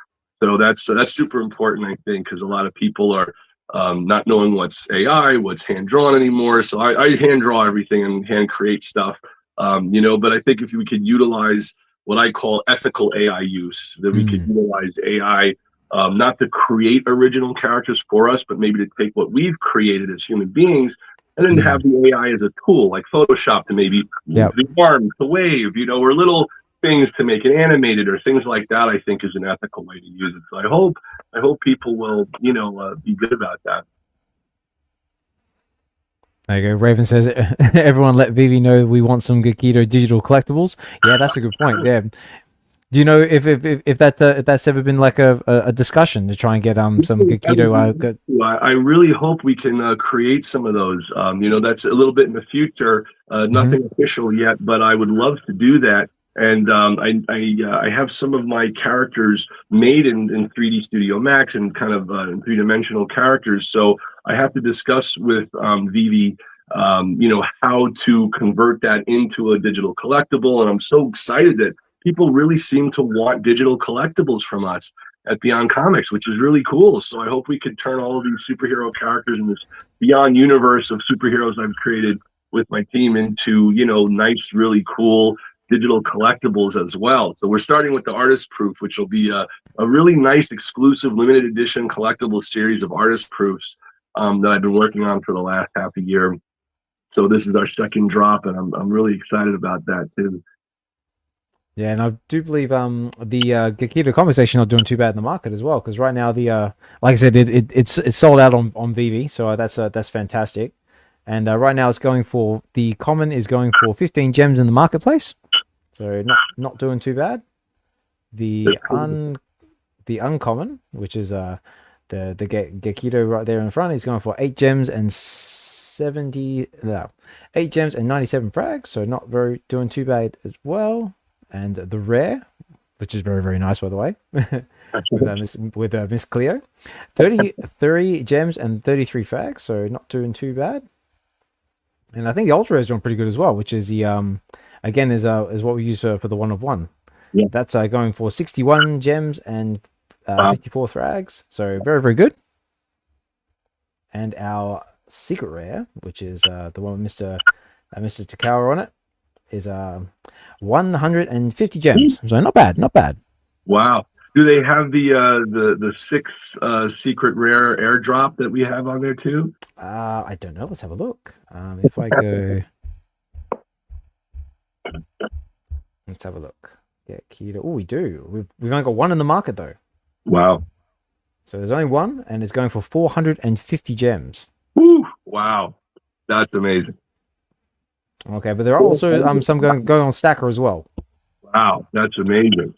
So that's super important, I think, because a lot of people are not knowing what's AI, what's hand drawn anymore. So I hand draw everything and hand create stuff, but I think if we could utilize what I call ethical AI use, that we could utilize AI not to create original characters for us, but maybe to take what we've created as human beings and then have the AI as a tool like Photoshop to maybe move the arm, the wave, or little things to make it animated or things like that, I think is an ethical way to use it. So I hope people will, be good about that. There you go. Raven says, everyone let Vivi know we want some Gakito digital collectibles. Yeah, that's a good point. Yeah. Do you know if that's ever been like a discussion to try and get some Gakito? I really hope we can create some of those. That's a little bit in the future. Nothing official yet, but I would love to do that. And I have some of my characters made in 3D Studio Max and kind of three-dimensional characters. So I have to discuss with Vivi, how to convert that into a digital collectible. And I'm so excited that people really seem to want digital collectibles from us at Beyond Comics, which is really cool. So I hope we could turn all of these superhero characters in this Beyond universe of superheroes I've created with my team into, nice, really cool digital collectibles as well. So we're starting with the artist proof, which will be a really nice, exclusive, limited edition collectible series of artist proofs that I've been working on for the last half a year. So this is our second drop, and I'm really excited about that too. Yeah, and I do believe the Gakito conversation not doing too bad in the market as well, because right now like I said, it's sold out on Veve, so that's fantastic. And right now the common is going for 15 gems in the marketplace, so not doing too bad. The uncommon, which is the Gakito right there in front, is going for 8 gems and 8 gems and 97 frags, so not doing too bad as well. And the rare, which is very, very nice, by the way, with Miss Cleo, 33 gems and 33 frags, so not doing too bad. And I think the ultra is doing pretty good as well, which is the again is what we use for the 1 of 1. Yeah. That's going for 61 gems and 54 frags, so very, very good. And our secret rare, which is the one with Mr. Takawa on it, is 150 gems. So not bad, not bad. Wow. Do they have the 6 secret rare airdrop that we have on there too? I don't know. Let's have a look. If I go, let's have a look. Yeah, Keto. Oh, we do. We've only got 1 in the market though. Wow. So there's only 1, and it's going for 450 gems. Woo! Wow, that's amazing. Okay, but there are also some going on Stacker as well. Wow, that's amazing.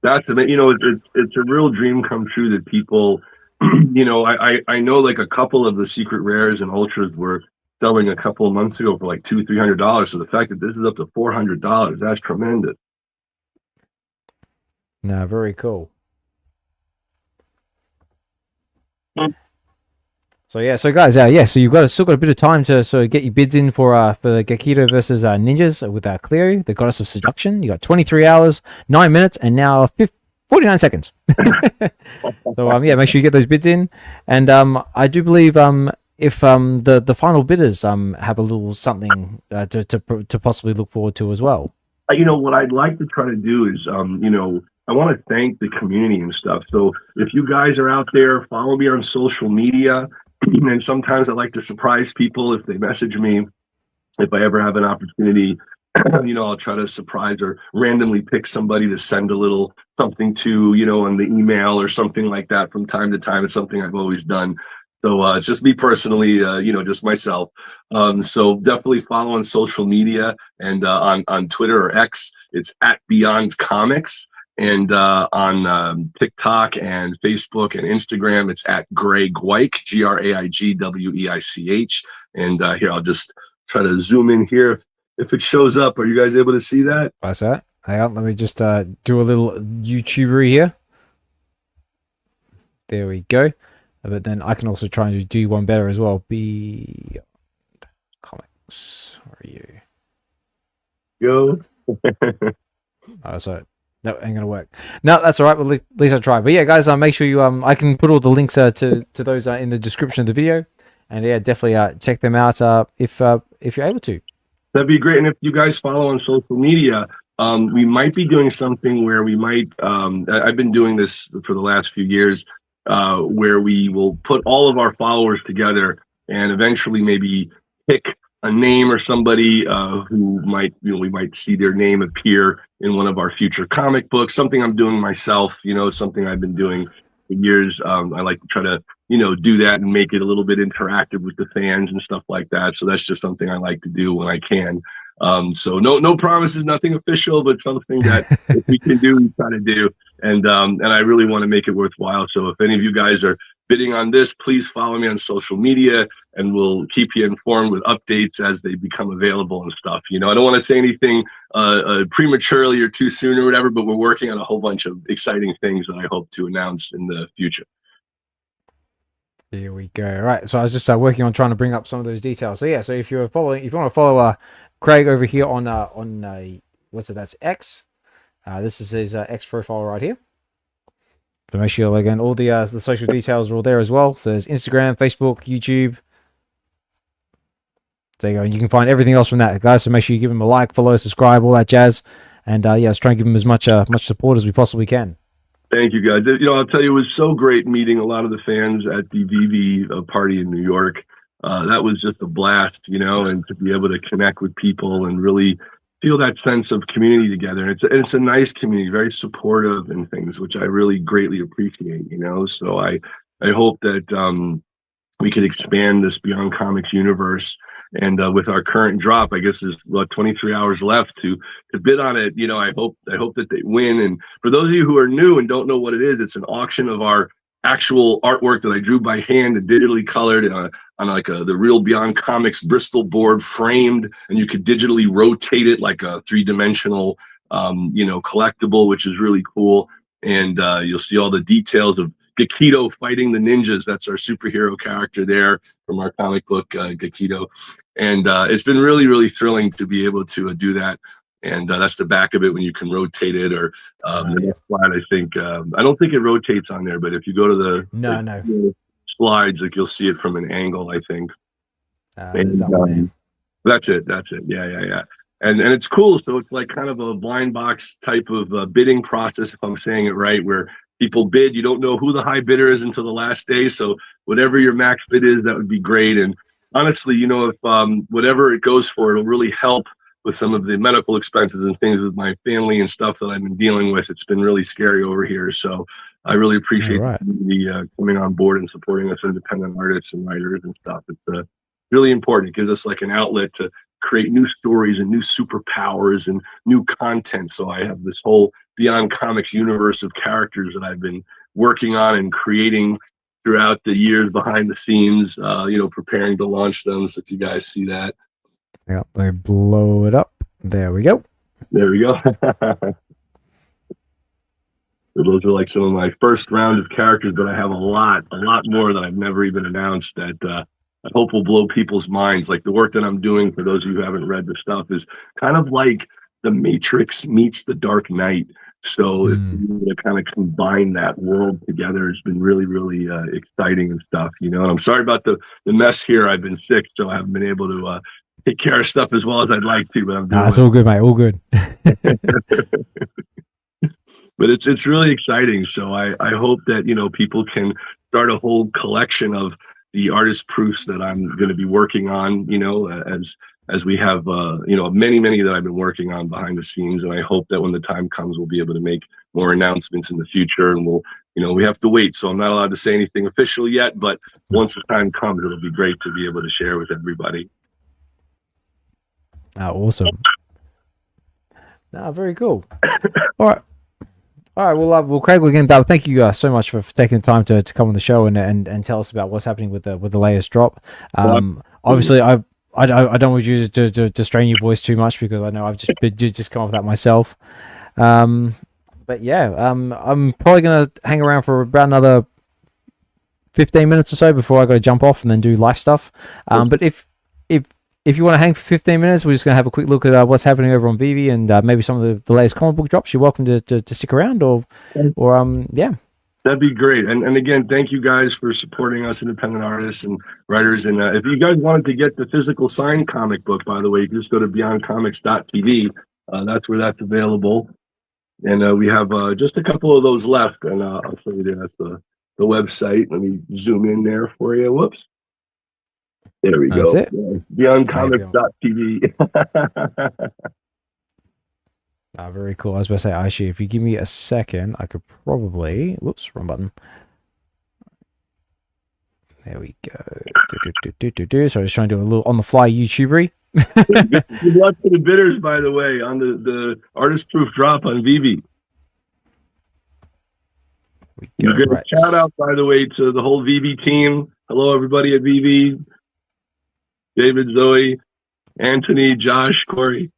That's amazing. It's a real dream come true that people, I know like a couple of the secret rares and ultras were selling a couple of months ago for like $200-300. So the fact that this is up to $400, that's tremendous. No, very cool. So yeah, so guys, so you've still got a bit of time to sort of get your bids in for the Gakito versus Ninjas with Cleo, the Goddess of Seduction. You got 23 hours, 9 minutes, and now 49 seconds. So make sure you get those bids in, and I do believe if the final bidders have a little something to possibly look forward to as well. What I'd like to try to do is I want to thank the community and stuff. So if you guys are out there, follow me on social media. And sometimes I like to surprise people if they message me. If I ever have an opportunity, I'll try to surprise or randomly pick somebody to send a little something to, on the email or something like that from time to time. It's something I've always done. So it's just me personally, just myself. So definitely follow on social media and on Twitter or X, it's @BeyondComics. And on TikTok and Facebook and Instagram, it's @Graig Weich, GraigWeich. And here, I'll just try to zoom in here if it shows up. Are you guys able to see that? That's that. Hang on, let me just do a little YouTuber here. There we go. But then I can also try and do one better as well. Beyond Comics. Where are Go. you? So no, ain't gonna work. No, that's all right. Well, at least I tried. But yeah, guys, make sure you I can put all the links to those in the description of the video, and yeah, definitely check them out if you're able to. That'd be great. And if you guys follow on social media, we might be doing something where we might. I've been doing this for the last few years, where we will put all of our followers together and eventually maybe pick a name or somebody who might, we might see their name appear in one of our future comic books, something I'm doing myself, something I've been doing years. I like to try to, do that and make it a little bit interactive with the fans and stuff like that. So that's just something I like to do when I can. So no promises, nothing official, but something that if we can do, we try to do. And I really want to make it worthwhile. So if any of you guys are bidding on this, please follow me on social media, and we'll keep you informed with updates as they become available and stuff. I don't want to say anything prematurely or too soon or whatever, but we're working on a whole bunch of exciting things that I hope to announce in the future. There we go. All right. So I was just working on trying to bring up some of those details. So yeah. So if you want to follow Graig over here on what's it? That's X. This is his X profile right here. So make sure, again, all the social details are all there as well. So there's Instagram, Facebook, YouTube. There you go. And you can find everything else from that, guys. So make sure you give him a like, follow, subscribe, all that jazz. And yeah, let's try and give him as much support as we possibly can. Thank you, guys. I'll tell you, it was so great meeting a lot of the fans at the Veve party in New York. That was just a blast, and to be able to connect with people and really feel that sense of community together. And it's a nice community, very supportive and things, which I really greatly appreciate, So I hope that we could expand this Beyond Comics universe. And with our current drop, I guess there's about 23 hours left to bid on it. I hope that they win. And for those of you who are new and don't know what it is, it's an auction of our actual artwork that I drew by hand and digitally colored on like the real Beyond Comics Bristol board, framed, and you could digitally rotate it like a 3-dimensional collectible, which is really cool. And you'll see all the details of Gakito fighting the ninjas. That's our superhero character there from our comic book, Gakito. And it's been really, really thrilling to be able to do that. And that's the back of it when you can rotate it, or the next slide, I think. I don't think it rotates on there, but if you go to the slides, like, you'll see it from an angle, I think. That's it. Yeah. And it's cool. So it's like kind of a blind box type of bidding process, if I'm saying it right, where people bid. You don't know who the high bidder is until the last day. So whatever your max bid is, that would be great. And honestly, if whatever it goes for, it'll really help with some of the medical expenses and things with my family and stuff that I've been dealing with. It's been really scary over here. So I really appreciate the coming on board and supporting us independent artists and writers and stuff. It's really important. It gives us like an outlet to create new stories and new superpowers and new content. So I have this whole Beyond Comics universe of characters that I've been working on and creating throughout the years behind the scenes, preparing to launch them. So if you guys see that. Yeah, let me blow it up. There we go. There we go. Those are like some of my first round of characters, but I have a lot more that I've never even announced that I hope will blow people's minds. Like the work that I'm doing, for those of you who haven't read the stuff, is kind of like The Matrix meets The Dark Knight. So if you kind of combine that world together, it's been really, really exciting and stuff, And I'm sorry about the mess here. I've been sick, so I haven't been able to take care of stuff as well as I'd like to, but I'm doing it's all good, mate. All good. But it's really exciting. So I hope that, people can start a whole collection of the artist proofs that I'm going to be working on, as we have, many that I've been working on behind the scenes. And I hope that when the time comes, we'll be able to make more announcements in the future, and we have to wait. So I'm not allowed to say anything official yet, but once the time comes, it'll be great to be able to share with everybody. Awesome. Very cool. All right. Well, Craig, again, thank you so much for taking the time to come on the show and tell us about what's happening with the latest drop. Obviously, I don't want you to strain your voice too much, because I know I've just come off that myself. But yeah, I'm probably gonna hang around for about another 15 minutes or so before I got to jump off and then do life stuff. But if you want to hang for 15 minutes, we're just going to have a quick look at what's happening over on Veve and maybe some of the latest comic book drops. You're welcome to stick around, or yeah. That'd be great. And again, thank you guys for supporting us independent artists and writers. And if you guys wanted to get the physical signed comic book, by the way, you can just go to beyondcomics.tv. That's where that's available. And we have just a couple of those left. And I'll show you there. That's the website. Let me zoom in there for you. Whoops. There we go. That's it. Beyondcomics.tv. Very cool. I was about to say, actually, if you give me a second, I could probably... Whoops, wrong button. There we go. So I was trying to do a little on the fly YouTubery. Good luck to the bidders, by the way, on the artist proof drop on Veve. Right. Shout out, by the way, to the whole Veve team. Hello, everybody at Veve. David, Zoe, Anthony, Josh, Corey.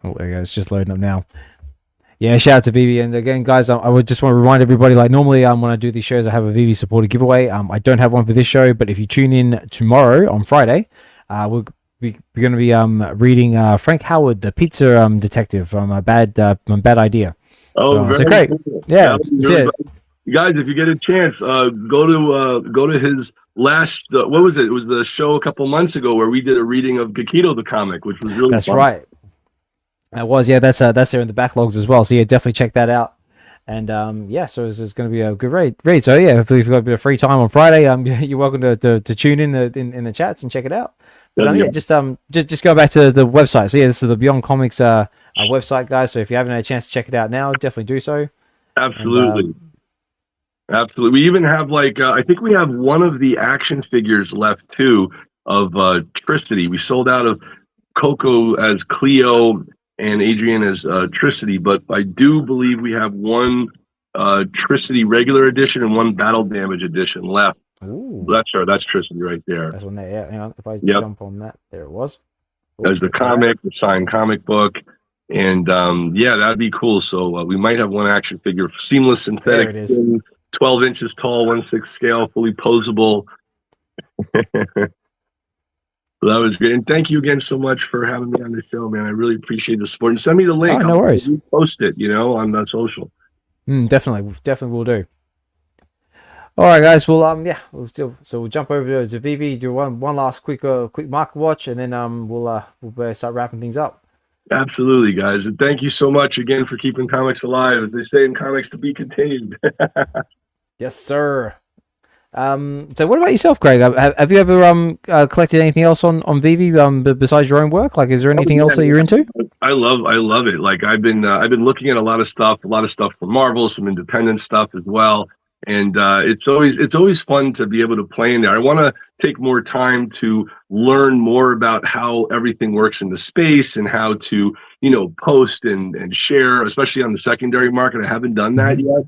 Oh, there you go. It's just loading up now. Yeah, shout out to Veve. And again, guys, I would just want to remind everybody, like normally when I do these shows, I have a Veve supporter giveaway. I don't have one for this show, but if you tune in tomorrow on Friday, we're going to be reading Frank Howard, the pizza detective from Bad Idea. Oh, so great. Cool. Yeah. You guys, if you get a chance, go to his last, what was it? It was the show a couple months ago where we did a reading of Gakito the comic, which was really fun. Right. It was, yeah. That's there in the backlogs as well. So yeah, definitely check that out. And yeah, so it's going to be a good read. So yeah, if you've got a bit of free time on Friday, you're welcome to tune in the chats and check it out. But yeah, just go back to the website. So yeah, this is the Beyond Comics website, guys. So if you haven't had a chance to check it out now, definitely do so. Absolutely. Absolutely. We even have I think we have one of the action figures left too of Tricity. We sold out of Coco as Cleo and Adrian as Tricity, but I do believe we have one Tricity regular edition and one Battle Damage edition left. Ooh. That's Tricity right there. That's one there. Yeah, hang on. If I jump on that, there it was. There's the comic, the signed comic book, and yeah, that'd be cool. So we might have one action figure, seamless synthetic. There it is. 12 inches tall, 1/6 scale, fully posable. So that was great. And thank you again so much for having me on the show, man. I really appreciate the support. And send me the link. Oh, no worries. I'll post it, on the social. Definitely will do. All right, guys. Well, yeah, we'll jump over to Veve, do one last quick market watch, and then we'll start wrapping things up. Absolutely, guys. And thank you so much again for keeping comics alive. As they say in comics, to be continued. Yes, sir. So what about yourself, Graig? Have you ever collected anything else on Veve besides your own work? Like, is there anything else that you're into? I love it. Like I've been looking at a lot of stuff from Marvel, some independent stuff as well. And it's always fun to be able to play in there. I want to take more time to learn more about how everything works in the space and how to, post and share, especially on the secondary market. I haven't done that yet.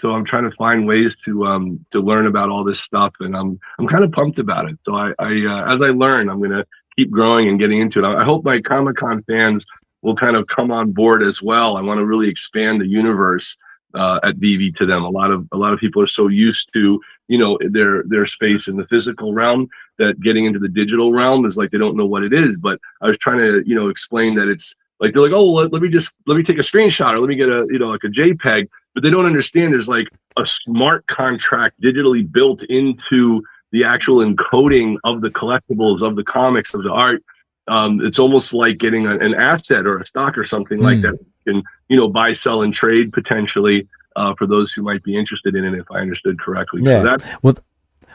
So I'm trying to find ways to learn about all this stuff, and I'm kind of pumped about it. So I as I learn, I'm gonna keep growing and getting into it. I hope my Comic-Con fans will kind of come on board as well. I want to really expand the universe at Veve to them. A lot of people are so used to their space in the physical realm that getting into the digital realm is like they don't know what it is. But I was trying to explain that it's like they're like, oh, let me take a screenshot or let me get a like a JPEG. But they don't understand there's like a smart contract digitally built into the actual encoding of the collectibles, of the comics, of the art. It's almost like getting an asset or a stock or something like that. You can, buy, sell, and trade potentially for those who might be interested in it, if I understood correctly. Yeah. So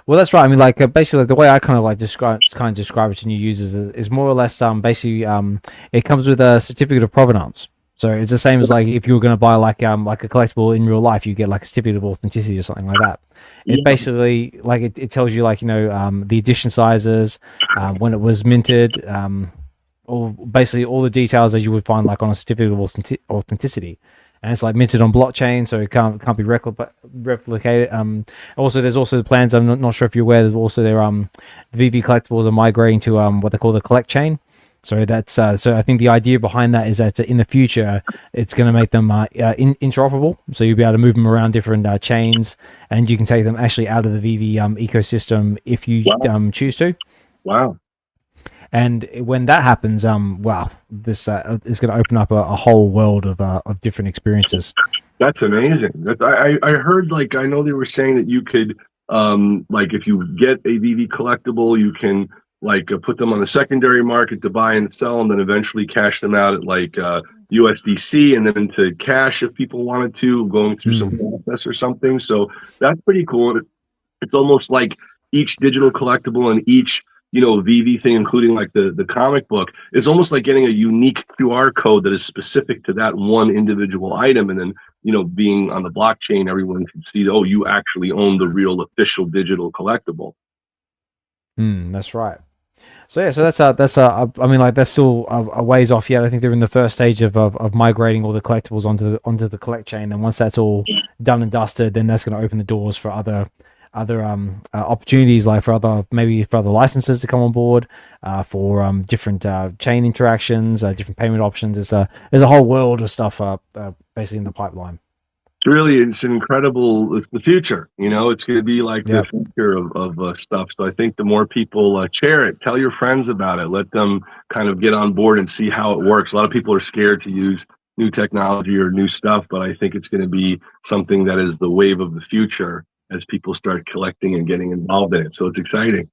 well, that's right. I mean, like basically, the way I kind of describe it to new users is more or less basically it comes with a certificate of provenance. So it's the same as like if you were going to buy like a collectible in real life, you get like a certificate of authenticity or something like that. It basically it tells you the edition sizes, when it was minted, or basically all the details that you would find like on a certificate of authenticity. And it's like minted on blockchain, so it can't be replicated. Also, there's also the plans. I'm not sure if you're aware. There's also Veve collectibles are migrating to what they call the collect chain. So that's so I think the idea behind that is that in the future it's going to make them interoperable. So you'll be able to move them around different chains, and you can take them actually out of the Veve ecosystem if you choose to. Wow. And when that happens, this is going to open up a whole world of different experiences. That's amazing. I heard I know they were saying that you could if you get a Veve collectible, you can put them on the secondary market to buy and sell, and then eventually cash them out at USDC and then into cash if people wanted to, going through some process or something. So that's pretty cool. It's almost like each digital collectible and each Veve thing, including like the comic book, is almost like getting a unique QR code that is specific to that one individual item. And then, being on the blockchain, everyone can see, oh, you actually own the real official digital collectible. That's right. So yeah, so I mean, like that's still a ways off yet. I think they're in the first stage of migrating all the collectibles onto the collect chain. And once that's all done and dusted, then that's going to open the doors for other opportunities, like for other licenses to come on board, for different chain interactions, different payment options. There's a whole world of stuff basically in the pipeline. It's incredible. It's the future, it's going to be like the future of stuff. So I think the more people share it, tell your friends about it, let them kind of get on board and see how it works. A lot of people are scared to use new technology or new stuff, but I think it's going to be something that is the wave of the future as people start collecting and getting involved in it. So it's exciting.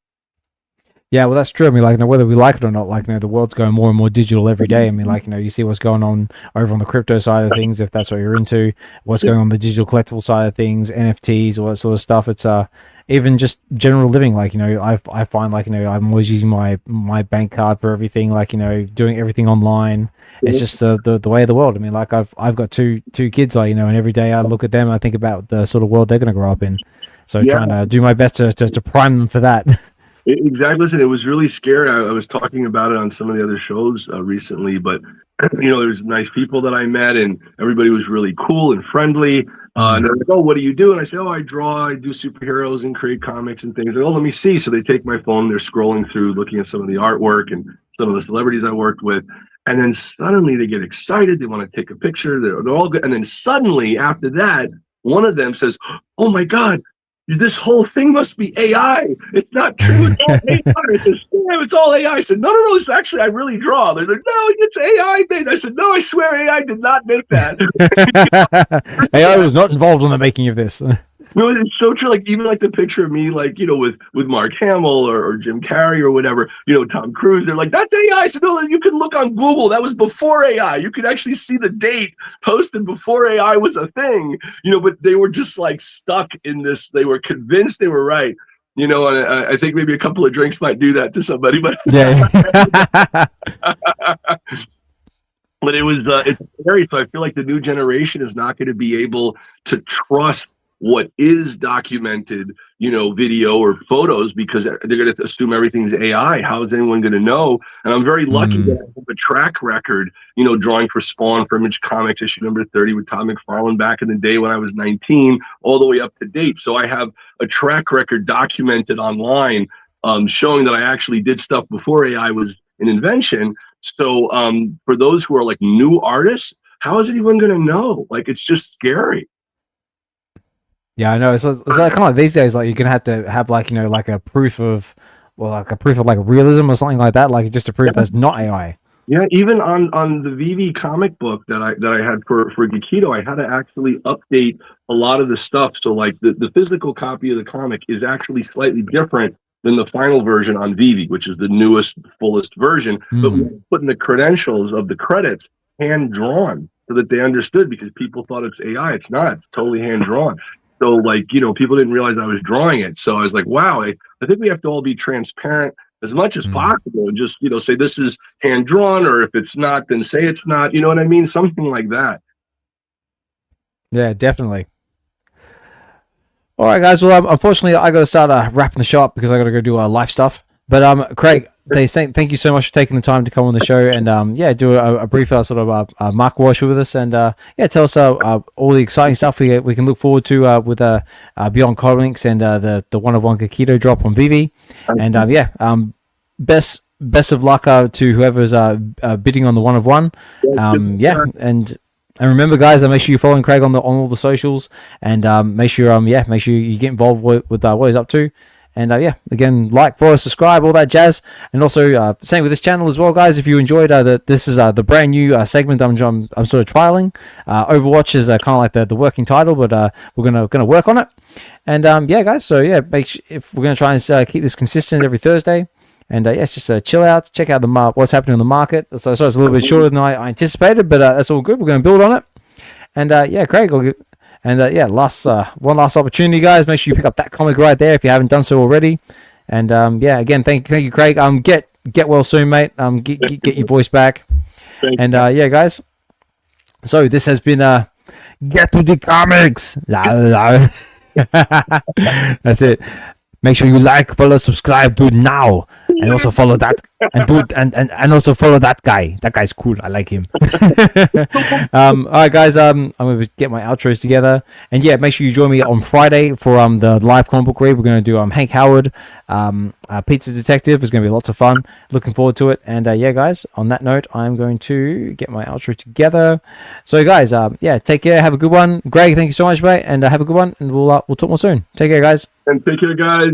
Yeah, well, that's true. I mean, like, whether we like it or not, like, the world's going more and more digital every day. I mean, like, you see what's going on over on the crypto side of things, if that's what you're into, what's going on the digital collectible side of things, NFTs, all that sort of stuff. It's even just general living. Like, I find, like, I'm always using my bank card for everything, like, doing everything online. It's just the way of the world. I mean, like, I've got two kids, like, and every day I look at them, I think about the sort of world they're going to grow up in. So trying to do my best to prime them for that. Exactly. Listen, it was really scary. I was talking about it on some of the other shows recently, but there's nice people that I met, and everybody was really cool and friendly. And they're like, "Oh, what do you do?" And I say, "Oh, I draw. I do superheroes and create comics and things." Like, "Oh, let me see." So they take my phone, they're scrolling through, looking at some of the artwork and some of the celebrities I worked with, and then suddenly they get excited. They want to take a picture. They're all good, and then suddenly after that, one of them says, "Oh my God, this whole thing must be AI. It's not true. It's all AI." I said, "Damn, it's all AI." I said, no, it's actually, I really draw." They're like, "No, it's AI made." I said, "No, I swear AI did not make that." AI was not involved in the making of this. No, it's so true. Like, even like the picture of me, like, with Mark Hamill or Jim Carrey or whatever, Tom Cruise, they're like, "That's AI." I said, "No, you can look on Google. That was before AI. You could actually see the date posted before AI was a thing." But they were just like stuck in this. They were convinced they were right. And I think maybe a couple of drinks might do that to somebody, but yeah. But it's scary. So I feel like the new generation is not going to be able to trust what is documented, video or photos, because they're going to assume everything's AI. How is anyone going to know? And I'm very lucky that I have a track record, drawing for Spawn, for Image Comics, issue number 30 with Todd McFarlane back in the day when I was 19, all the way up to date. So I have a track record documented online, showing that I actually did stuff before AI was an invention. So for those who are like new artists, how is anyone going to know? Like, it's just scary. Yeah, I know. So it's like kind of like these days, like you're gonna have to have like like a proof of, like realism or something like that, like just to prove that's not AI. Yeah, even on the Veve comic book that I had for Geekito, I had to actually update a lot of the stuff. So like the physical copy of the comic is actually slightly different than the final version on Veve, which is the newest, fullest version. But we put in the credentials of the credits hand drawn so that they understood, because people thought it's AI. It's not. It's totally hand drawn. So, like, people didn't realize I was drawing it. So I was like, wow, I think we have to all be transparent as much as possible, and just, say this is hand drawn, or if it's not, then say it's not. You know what I mean? Something like that. Yeah, definitely. All right, guys. Well, unfortunately, I got to start wrapping the show up because I got to go do life stuff. But Craig, thank you so much for taking the time to come on the show and do a brief sort of market watch with us, and tell us all the exciting stuff we can look forward to with Beyond Comics and the one-of-one Geekito drop on Veve, and best of luck to whoever's bidding on the one-of-one, and remember, guys, make sure you're following Craig on all the socials, and make sure you get involved with what he's up to. And again, like, follow, subscribe, all that jazz. And also, same with this channel as well, guys. If you enjoyed this is the brand new segment I'm sort of trialing. Overwatch is kind of like the working title, but we're gonna work on it. And guys. So if we're gonna try and keep this consistent every Thursday. And it's just chill out, check out what's happening on the market. So it's a little bit shorter than I anticipated, but that's all good. We're going to build on it. And Craig, one last opportunity, guys. Make sure you pick up that comic right there if you haven't done so already. And yeah, again, thank you, Craig. Get well soon, mate. Get your voice back. Thank And yeah, guys. So this has been Get to the Comics. That's it. Make sure you like, follow, subscribe, do it now, and also follow that, and do it, and also follow that guy. That guy's cool. I like him. All right, guys. I'm gonna get my outros together, and yeah, make sure you join me on Friday for the live comic book read. We're gonna do Hank Howard, Pizza Detective. It's gonna be lots of fun. Looking forward to it. And yeah, guys. On that note, I'm going to get my outro together. So, guys, yeah, take care. Have a good one. Greg, thank you so much, mate, and have a good one. And we'll talk more soon. Take care, guys. And take care, guys.